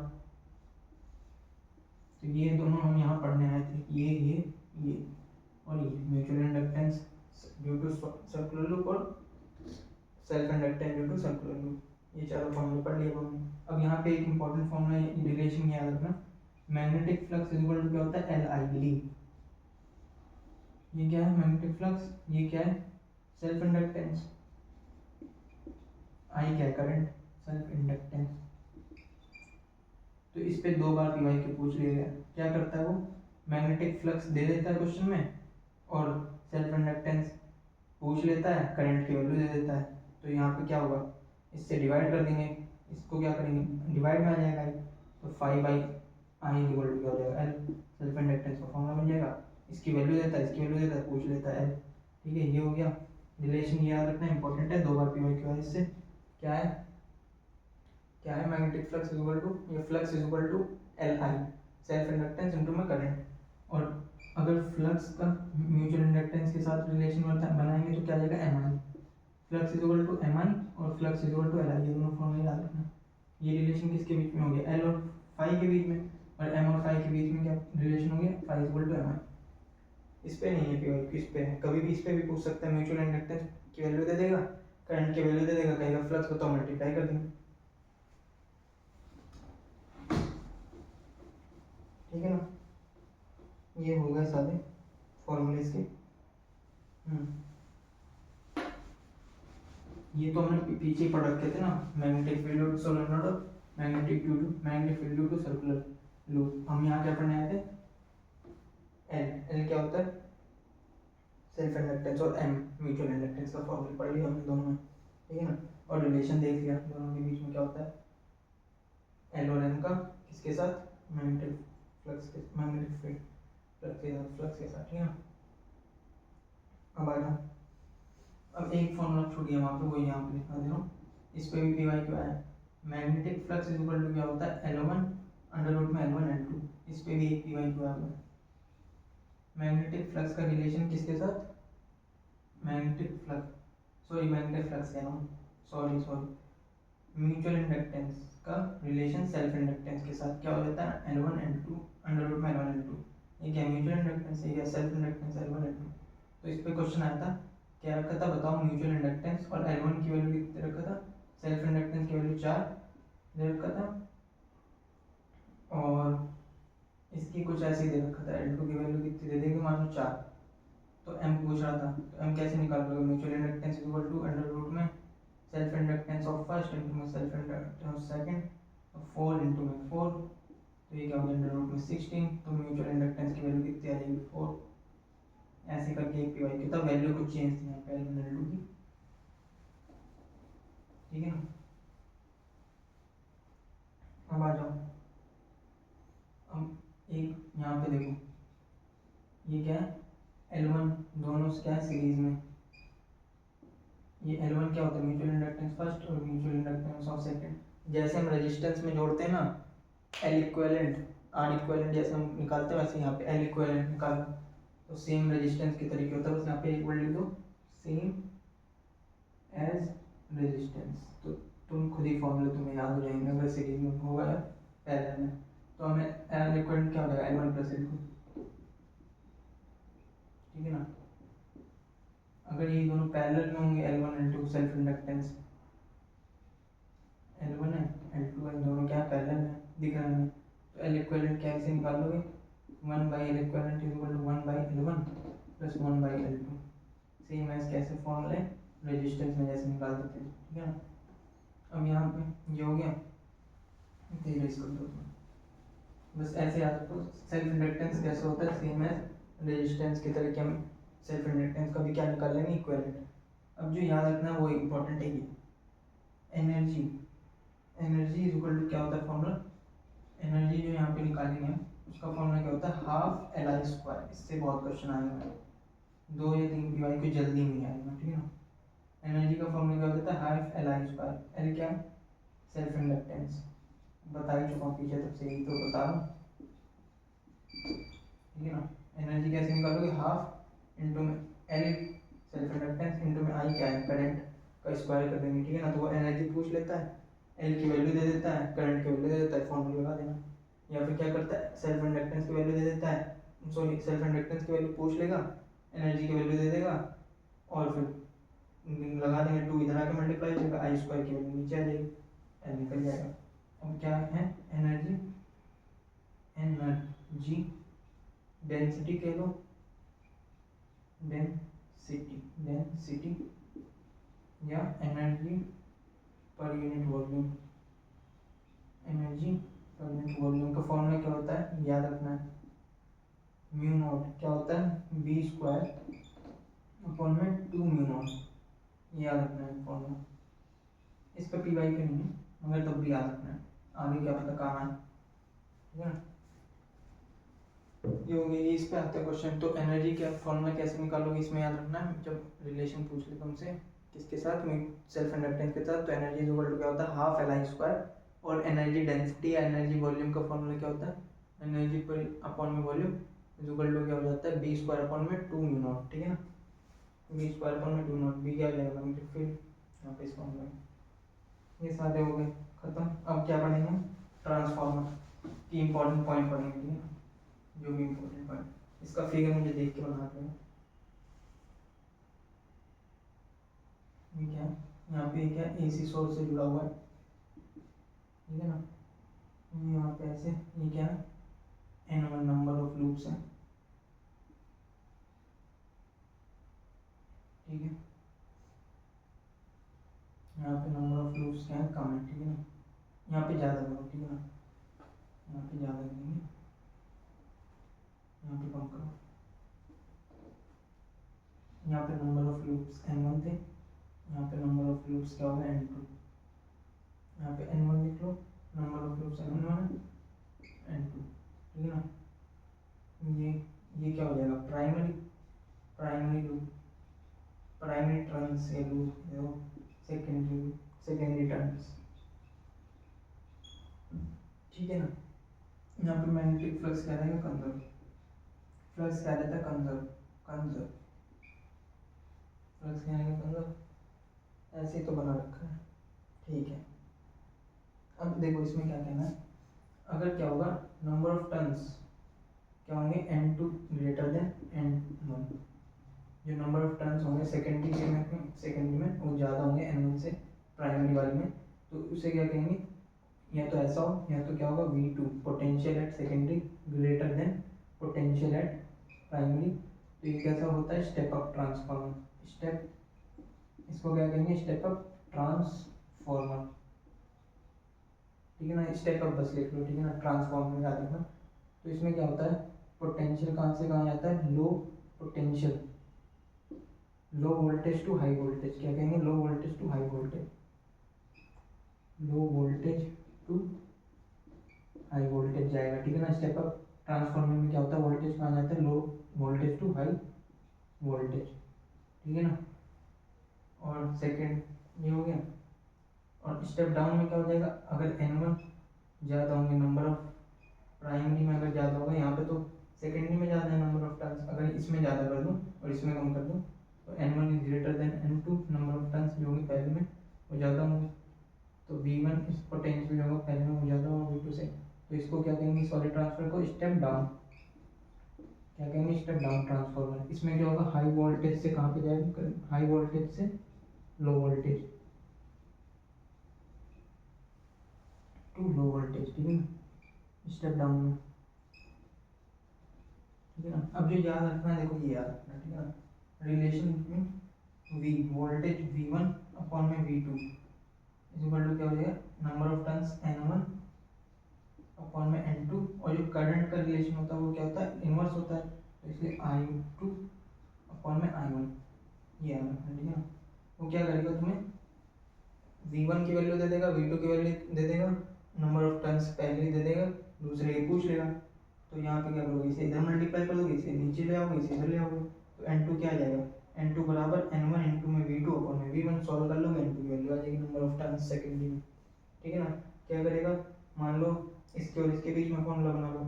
S1: तो ये दोनों हम यहाँ पढ़ने आए थे, ये और ये mutual inductance due to circular loop और self inductance due to circular loop, ये चारों फॉर्मूले पढ़ लिए हमने। अब यहाँ पे एक इंपॉर्टेंट फॉर्मूला रिलेशन याद रखना, मैग्नेटिक फ्लक्स इक्वल टू क्या होता है एल आई ली। ये क्या है मैग्नेटिक फ्लक्स, ये क्या है सेल्फ इंडक्टेंस, आई क्या है करंट, सेल्फ इंडक्टेंस। तो इस पे 2 बार पीवाई के पूछ लिया गया, क्या करता है वो मैग्नेटिक फ्लक्स दे देता है क्वेश्चन में और सेल्फ इंडक्टेंस पूछ लेता है, करंट की वैल्यू दे देता है। तो यहाँ पे क्या होगा, इससे डिवाइड कर देंगे, इसको क्या करेंगे डिवाइड में आ जाएगा आई, तो 5 बाई आई इक्वल टू क्या हो जाएगा एल, सेल्फ इंडक्टेंस का फॉर्मूला बन जाएगा। इसकी वैल्यू देता है, इसकी वैल्यू देता है, पूछ लेता है एल, ठीक है। ये हो गया रिलेशन, याद रखना इंपॉर्टेंट है, 2 बार पीवाई की वजह से। क्या है मैग्नेटिक फ्लक्स इक्वल टू, ये flux equal to L I self inductance into में करंट। और अगर फ्लक्स का म्यूचुअल इंडक्टेंस के साथ रिलेशन बनाएंगे तो क्या आ जाएगा M I, flux equal to M I और flux equal to L I, ये दोनों फॉर्मूले याद रखना। ये रिलेशन किसके बीच में हो गया एल और फाई के बीच में, और एम और फाई के बीच में क्या रिलेशन हो गया फाई इक्वल टू एम आई। इस पे नहीं है पीवाई, किस पे है, कभी भी इस पे भी पूछ सकता है, म्यूचुअल इंडक्टेंस की वैल्यू दे देगा, करंट की वैल्यू दे देगा, कहेगा फ्लक्स बताओ, मल्टीप्लाई कर देंगे, ठीक है ना। ये हो गए सारे फॉर्मूले इसके। ये तो हमने पीछे पढ़ रखे थे ना, magnetic field due to solenoid और magnetic field due to circular loop. हम यहाँ क्या पढ़ने आए थे एल क्या होता है सेल्फ इंडक्टेंस और एम म्यूचुअल इंडक्टेंस का फॉर्मूला पढ़ लिया हमने दोनों में, ठीक है ना। और रिलेशन देख लिया दोनों के बीच में क्या होता है एल और एम का, किसके साथ मैग्नेटिक फ्लक्स के, मैग्नेटिक फील्ड फ्लक्स के साथ, ठीक है ना। अब आ जाओ, अब एक फॉर्मूला छूट गया वहाँ पे, वो यहाँ पे लिखा दे रहा हूँ, इस पे भी पी वाई क्यू आया। मैग्नेटिक फ्लक्स इक्वल टू क्या होता है एल वन अंडर रूट में एल वन एल टू, इस पे भी एक पी वाई क्यू आया हुआ है। मैग्नेटिक फ्लक्स का रिलेशन किसके साथ, मैग्नेटिक फ्लक्स कह रहा हूँ, सॉरी म्यूचुअल इंडक्टेंस का रिलेशन सेल्फ इंडक्टेंस के साथ क्या हो जाता है L one L two under root में एल वन एल टू। ये क्या म्यूचुअल इंडक्टेंस है या self inductance L one L two. तो इस पे क्वेश्चन आया था, क्या रखा था बताओ म्यूचुअल इंडक्टेंस और एल वन की वैल्यू कितने रखा था, सेल्फ इंडक्टेंस की वैल्यू 4 दे रखा था, और इसकी कुछ ऐसे ही दे रखा था एल टू की वैल्यू कितनी दे देंगे मान लो 4। तो एम पूछ रहा था, तो एम कैसे निकालोगे, mutual inductance equal to under root में self inductance of first into में self inductance of second, 4 into में 4, तो ये क्या हो गया अंडर रूट में 16, तो म्यूचुअल इंडक्टेंस की वैल्यू कितनी आ जाएगी 4। ऐसे करके एक पीवाई की, तब वैल्यू कुछ चेंज नहीं है पहले एल टू की, ठीक है ना। अब आ जाओ, अब एक यहाँ पे देखो, ये क्या है L1 दोनों क्या है सीरीज में, ये L1 क्या होता है म्यूचुअल इंडक्टेंस फर्स्ट और म्यूचुअल इंडक्टेंस ऑफ सेकंड। जैसे हम रेजिस्टेंस में जोड़ते हैं ना L इक्विवेलेंट R इक्विवेलेंट जैसे हम निकालते हैं, वैसे यहाँ पे L इक्विवेलेंट निकालना, तो सेम रेजिस्टेंस के तरीके होता है, बस यहाँ पे इक्वल लिख दो सेम एज रेजिस्टेंस, तो तुम खुद ही फॉर्मूले तुम्हें याद हो जाएंगे अगर सीरीज में होगा या पैरेलल में। तो हमें L इक्विवेलेंट क्या हो जाएगा L1 प्लस L2, ठीक है ना। अगर ये दोनों पैरेलल में होंगे L1 L2 self inductance L1 है L2 है, दोनों क्या पैरेलल में दिख रहे हैं, तो L इक्विवेलेंट कैसे निकालोगे 1 by L equivalent is equal to 1 by L1 plus 1 by L2, same as कैसे फॉर्मूले रेजिस्टेंस में जैसे निकालते थे, ठीक है ना। अब यहाँ पे ये हो गया, इरेज कर दो तुम, बस ऐसे याद रखो। सेल्फ इंडक्टेंस कैसे होता है, सेम एज रेजिस्टेंस के तरीके हम सेल्फ इंडक्टेंस का भी क्या निकाल लेंगे, इक्विवेलेंट। अब जो याद रखना है वो इम्पोर्टेंट है, ये energy. Energy is equal to क्या होता है फॉर्मूला, एनर्जी जो यहाँ पे निकालेंगे हम उसका फॉर्मूला क्या होता है, हाफ एल आई स्क्वायर। इससे बहुत क्वेश्चन आएगा, 2 या 3 की वाई को जल्दी नहीं आएगा, ठीक है ना। एनर्जी का फॉर्मूला क्या होता है, half L I square. L क्या है, सेल्फ इंडक्टेंस, बता ही चुका हूँ पीछे, तब से यही तो बता रहा हूँ, ठीक है ना। एनर्जी कैसे निकालोगे, हाफ इंटू में एल सेल्फ इंडक्टेंस इंटू में आई क्या है, करंट का स्क्वायर कर देंगे, ठीक है ना। तो वो एनर्जी पूछ लेता है, एल की वैल्यू दे देता है, करंट की वैल्यू दे देता है, फॉर्मूला लगा देना। या फिर क्या करता है, सेल्फ इंडक्टेंस की वैल्यू दे देता है, सॉरी सेल्फ इंडक्टेंस की वैल्यू पूछ लेगा, एनर्जी की वैल्यू दे देगा, और फिर लगा देंगे 2 इधर आके मल्टीप्लाई हो जाएगा, आई स्क्वायर की वैल्यू नीचे आ जाएगी, एल निकल जाएगा। अब क्या है एनर्जी, एनर्जी डेंसिटी कह लो, डेंसिटी, डेंसिटी या energy per unit volume. Energy per unit volume का फॉर्मूला क्या होता है, याद रखना है, म्यू नॉट क्या होता है, बी स्क्वायर अपॉन में 2 म्यू नॉट, याद रखना है फॉर्मूला। इस पर पी वाई पे नहीं है मगर तब भी याद रखना है, आगे क्या पता काम आए, ठीक है ना। ये हो गया, ये इस पे आता है क्वेश्चन। तो एनर्जी का फॉर्मूला कैसे निकालोगे, इसमें याद रखना है, जब रिलेशन पूछ ले तुमसे किसके साथ, सेल्फ इंडक्टेंस के साथ, तो एनर्जी इज इक्वल टू क्या होता है, हाफ एल आई स्क्वायर। और एनर्जी डेंसिटी या एनर्जी वॉल्यूम का फॉर्मूला क्या होता है, एनर्जी पर अपॉन में वॉल्यूम इज इक्वल टू क्या हो जाता है, बी स्क्वायर अपॉन में 2 म्यू नॉट, ठीक है ना। बी स्क्वायर अपॉन में 2 नॉट, बी क्या हो जाएगा, फिर यहाँ पे इस फॉर्मूला में ये सारे हो गए खत्म। अब क्या पढ़ेंगे, ट्रांसफार्मर की इंपॉर्टेंट पॉइंट पढ़ेंगे, ठीक है, जो भी इंपॉर्टेंट पॉइंट। इसका फिगर मुझे देख के बनाते हैं, ये क्या है, यहाँ पे क्या है, एसी सोर्स से जुड़ा हुआ है, ठीक है ना। ये यहाँ पे ऐसे, ये क्या है, n1 नंबर ऑफ लूप्स हैं, ठीक है। यहाँ पे नंबर ऑफ लूप्स क्या है, कम है, ठीक है ना। यहाँ पे ज़्यादा करो, ठीक है ना, यहाँ पे ज़्यादा करेंगे, यहाँ पे कम करो। यहाँ पे नंबर ऑफ लूप्स n1 थे, यहाँ पे नंबर ऑफ लूप्स क्या होगा, n2। यहाँ पे n1 लिख लो, number of loops n1 n2, ठीक है ना। ये क्या हो जाएगा, primary, primary loop, primary turns या लूप, सेकेंडरी, सेकेंडरी टर्न्स, ठीक है ना। यहाँ पे मैग्नेटिक फ्लक्स क्या रहेगा, कंजर्व, फ्लक्स क्या रहता है, कंजर्व, कंजर्व, फ्लक्स क्या रहेगा, कंजर्व, ऐसे तो बना रखा है, ठीक है। अब देखो इसमें क्या कहना है, अगर क्या होगा, नंबर ऑफ टर्न्स क्या होंगे, n2 ग्रेटर देन n1, जो नंबर ऑफ टर्न्स होंगे सेकेंडरी में वो ज़्यादा होंगे n1 से, प्राइमरी वाले में, तो उसे क्या कहेंगे, या तो ऐसा हो या तो क्या होगा, V2 potential at secondary greater than potential at primary. तो ये कैसा होता है, स्टेप अप ट्रांसफॉर्मर, स्टेप, इसको क्या कहेंगे, स्टेप अप ट्रांसफॉर्मर, ठीक है ना। स्टेप अप बस लिख लो, ठीक है ना, ट्रांसफॉर्मर याद रखना। तो इसमें क्या होता है, पोटेंशियल कहाँ से कहाँ जाता है, low potential, low voltage to high voltage, क्या कहेंगे, low voltage to high voltage, low voltage to high voltage जाएगा, ठीक है ना। स्टेप अप ट्रांसफॉर्मर में क्या होता है, वोल्टेज कहाँ जाता है, low voltage to high voltage, ठीक है ना। और सेकंड ये हो गया। और स्टेप डाउन में क्या हो जाएगा, अगर n1 ज़्यादा होंगे, नंबर ऑफ प्राइमरी में अगर ज़्यादा होगा, यहाँ पे तो सेकेंडरी में ज़्यादा है नंबर ऑफ टर्न्स, अगर इसमें ज़्यादा कर दूँ और इसमें कम कर दूँ, तो n1 is greater than n2, number of turns जो होंगे पहले में वो ज़्यादा होंगे, तो V1 इस पोटेंशियल जो होगा पहले में वो ज़्यादा होगा V2 से। तो इसको क्या कहेंगे, सॉलिड ट्रांसफर को स्टेप डाउन, क्या कहेंगे, स्टेप डाउन ट्रांसफॉर्मर। इसमें क्या होगा, हाई वोल्टेज से कहाँ पे जाएगा, हाई वोल्टेज से low voltage to low voltage, ठीक है ना, स्टेप डाउन में, ठीक है ना। अब जो याद रखना है, देखो ये याद रखना है, ठीक है ना, रिलेशन में V वोल्टेज V1 अपॉन में V2 इज इक्वल टू क्या हो जाएगा, number of turns N1 upon में N2, और जो करंट का रिलेशन होता है वो क्या होता है, इनवर्स होता है, तो इसलिए I2 अपॉन में I1, ये है ठीक है ना। वो क्या करेगा, तुम्हें V1 की वैल्यू दे देगा, V2 की वैल्यू दे देगा, नंबर ऑफ टर्न्स पहले ही दे देगा, दूसरे ये पूछ लेगा। तो यहाँ पे क्या करोगे, इसे इधर मल्टीप्लाई कर दोगे, इसे नीचे ले आओगे, इसे इधर ले आओगे, तो N2 क्या आ जाएगा, N2 बराबर N1 N2 में V2 अपॉन में V1, सॉल्व कर लोगे, N2 की वैल्यू आ जाएगी, नंबर ऑफ टर्न्स सेकेंडरी में, ठीक है ना। क्या करेगा, मान लो इसके और इसके बीच में फॉर्मूला बना लो,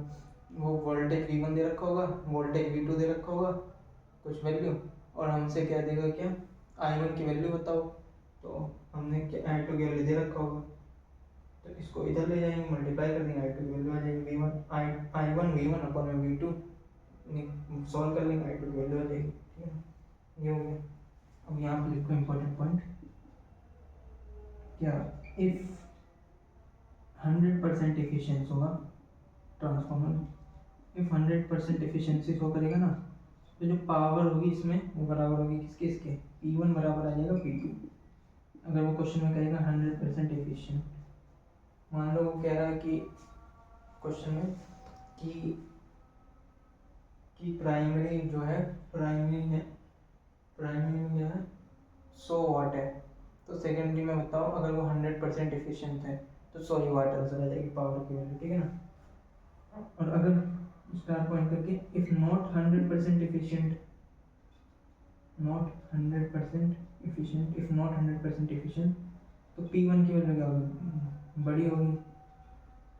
S1: वो वोल्टेज V1 दे रखा होगा, वोल्टेज V2 दे रखा होगा कुछ वैल्यू, और हमसे क्या देगा, क्या I1 की वैल्यू बताओ, तो हमने क्या I2 की वैल्यू दे रखा होगा, तो इसको इधर ले जाएंगे, मल्टीप्लाई कर देंगे, I2 की वैल्यू आ जाएगी V1 I1 V1 अपॉन में V2, सॉल्व कर लेंगे, I2 की वैल्यू आ जाएगी, ठीक है, ये हो गया। अब यहाँ पे लिखो इम्पोर्टेंट पॉइंट, क्या इफ 100% एफिशिएंसी होगा ट्रांसफार्मर, इफ 100% एफिशिएंसी शो करेगा ना, तो जो पावर होगी इसमें वो बराबर होगी किसके, इसके P1 बराबर आ जाएगा P2। अगर वो क्वेश्चन में कहेगा 100% एफिशिएंट, मान लो वो कह रहा है कि क्वेश्चन में कि प्राइमरी जो है, प्राइमरी जो है 100 वाट है, तो सेकेंडरी में बताओ अगर वो 100% एफिशिएंट है तो 100 ही वाट आंसर आ जाएगी पावर की वैल्यू, ठीक है ना। और अगर स्टार पॉइंट करके if not 100% efficient, not 100% efficient, if not 100% efficient, तो P1 की वैल्यू क्या होगी, बड़ी होगी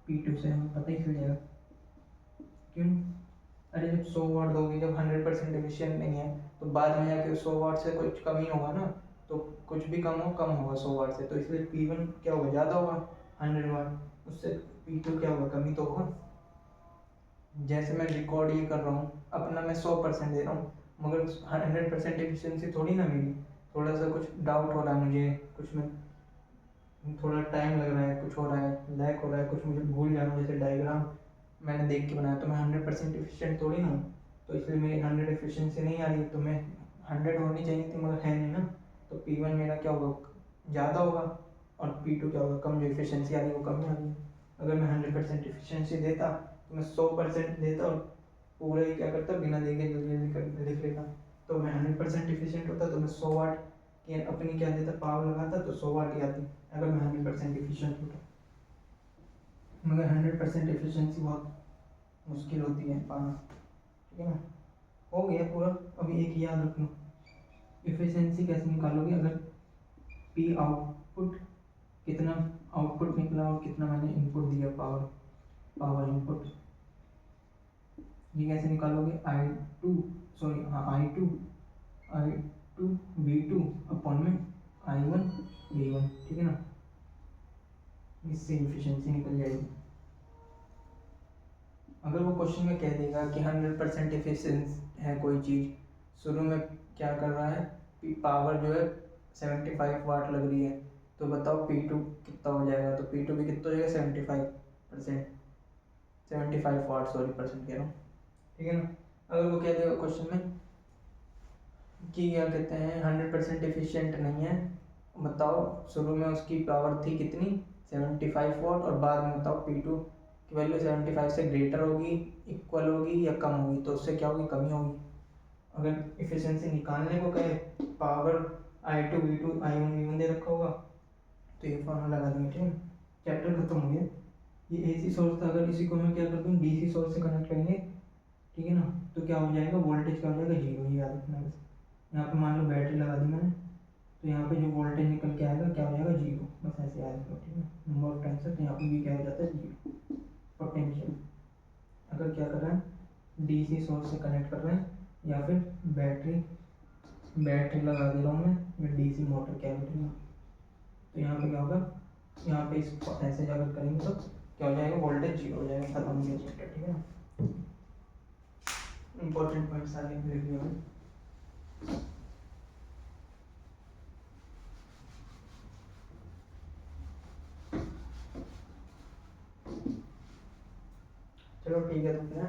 S1: P2 से, हमें पता ही चल जाएगा क्यों। अरे जब 100 वाट दोगे, जब 100% एफिशिएंट नहीं है तो बाद में जाके 100 वाट से कुछ कम ही होगा ना, तो कुछ भी कम होगा 100 वाट से, तो इसलिए P1 क्या होगा, ज़्यादा होगा 100 वाट, उससे P2 क्या होगा, कमी तो होगा। जैसे मैं रिकॉर्ड ये कर रहा हूँ अपना, मैं 100% दे रहा हूँ, मगर 100% एफिशिएंसी थोड़ी ना मिली, थोड़ा सा कुछ डाउट हो रहा है मुझे, कुछ में थोड़ा टाइम लग रहा है, कुछ हो रहा है, लैग हो रहा है, कुछ मुझे भूल जा रहा हूँ, जैसे डायग्राम मैंने देख के बनाया, तो मैं 100% एफिशिएंट थोड़ी ना हूँ, तो इसलिए मेरी 100 एफिशिएंसी नहीं आ रही, तो मैं 100 होनी चाहिए थी मगर है नहीं ना, तो P1 मेरा क्या होगा, ज़्यादा होगा, और P2 क्या होगा, कम, जो एफिशिएंसी आ रही है वो कम ही आ रही है। अगर मैं 100% एफिशिएंसी देता तो मैं 100% देता और पूरा ही क्या करता, बिना देखे जल्दी जल्दी कर लिख लेता, तो मैं 100% एफिशिएंट होता तो मैं 100 वाट की अपनी क्या देता, पावर लगाता तो 100 वाट ही आती, अगर मैं 100% एफिशिएंट होता। मगर 100% एफिशिएंसी बहुत मुश्किल होती है पाना, ठीक है ना। हो गया पूरा। अभी एक याद रखना, एफिशिएंसी कैसे निकालोगे, अगर P आउटपुट, कितना आउटपुट निकला और कितना मैंने इनपुट दिया, पावर इनपुट, ये कैसे निकालोगे, I2 V2 अपॉन में I1 V1, ठीक है ना, इससे एफिशिएंसी निकल जाएगी। अगर वो क्वेश्चन में कह देगा कि 100% एफिशिएंट है कोई चीज़, शुरू में क्या कर रहा है, पावर जो है 75 वाट लग रही है, तो बताओ P2 कितना हो जाएगा, तो P2 भी कितना हो जाएगा, 75 वाट, सॉरी परसेंट कह रहा हूँ, ठीक है ना। अगर वो कह देगा क्वेश्चन में कि क्या कहते हैं 100% एफिशिएंट नहीं है, बताओ शुरू में उसकी पावर थी कितनी, 75 वाट, और बाद में बताओ P2 की वैल्यू 75 से ग्रेटर होगी, इक्वल होगी या कम होगी, तो उससे क्या होगी, कमी होगी। अगर एफिशिएंसी निकालने को कहे, power I2 V2 I1 V1 दे रखा होगा, तो ये फॉर्मूला लगा देंगे, ठीक है, चैप्टर खत्म हो गया। ये AC सोर्स था, अगर इसी को मैं क्या कर दूँ, DC सोर्स से कनेक्ट करेंगे, ठीक है ना, तो क्या हो जाएगा, वोल्टेज क्या हो जाएगा, जीरो, ये याद रखना बस। यहाँ पे मान लो बैटरी लगा दी मैंने, तो यहाँ पे जो वोल्टेज निकल के आएगा क्या हो जाएगा, जीरो, बस ऐसे याद रखो, ठीक है। नंबर ऑफ टाइम्स है तो यहाँ पे भी क्या हो जाता है, जीरो पोटेंशियल। अगर क्या कर रहे हैं, DC सोर्स से कनेक्ट कर रहे हैं, या फिर बैटरी लगा दे रहा हूँ मैं, या DC मोटर कैविटी में, तो यहाँ पे क्या होगा, यहाँ पे इसको ऐसे अगर करेंगे तो क्या हो जाएगा, वोल्टेज जीरो हो जाएगा, खत्म हो गया चैप्टर, ठीक है ना। इंपॉर्टेंट पॉइंट सारे लिख लिया मैंने। चलो ठीक है, तो फिर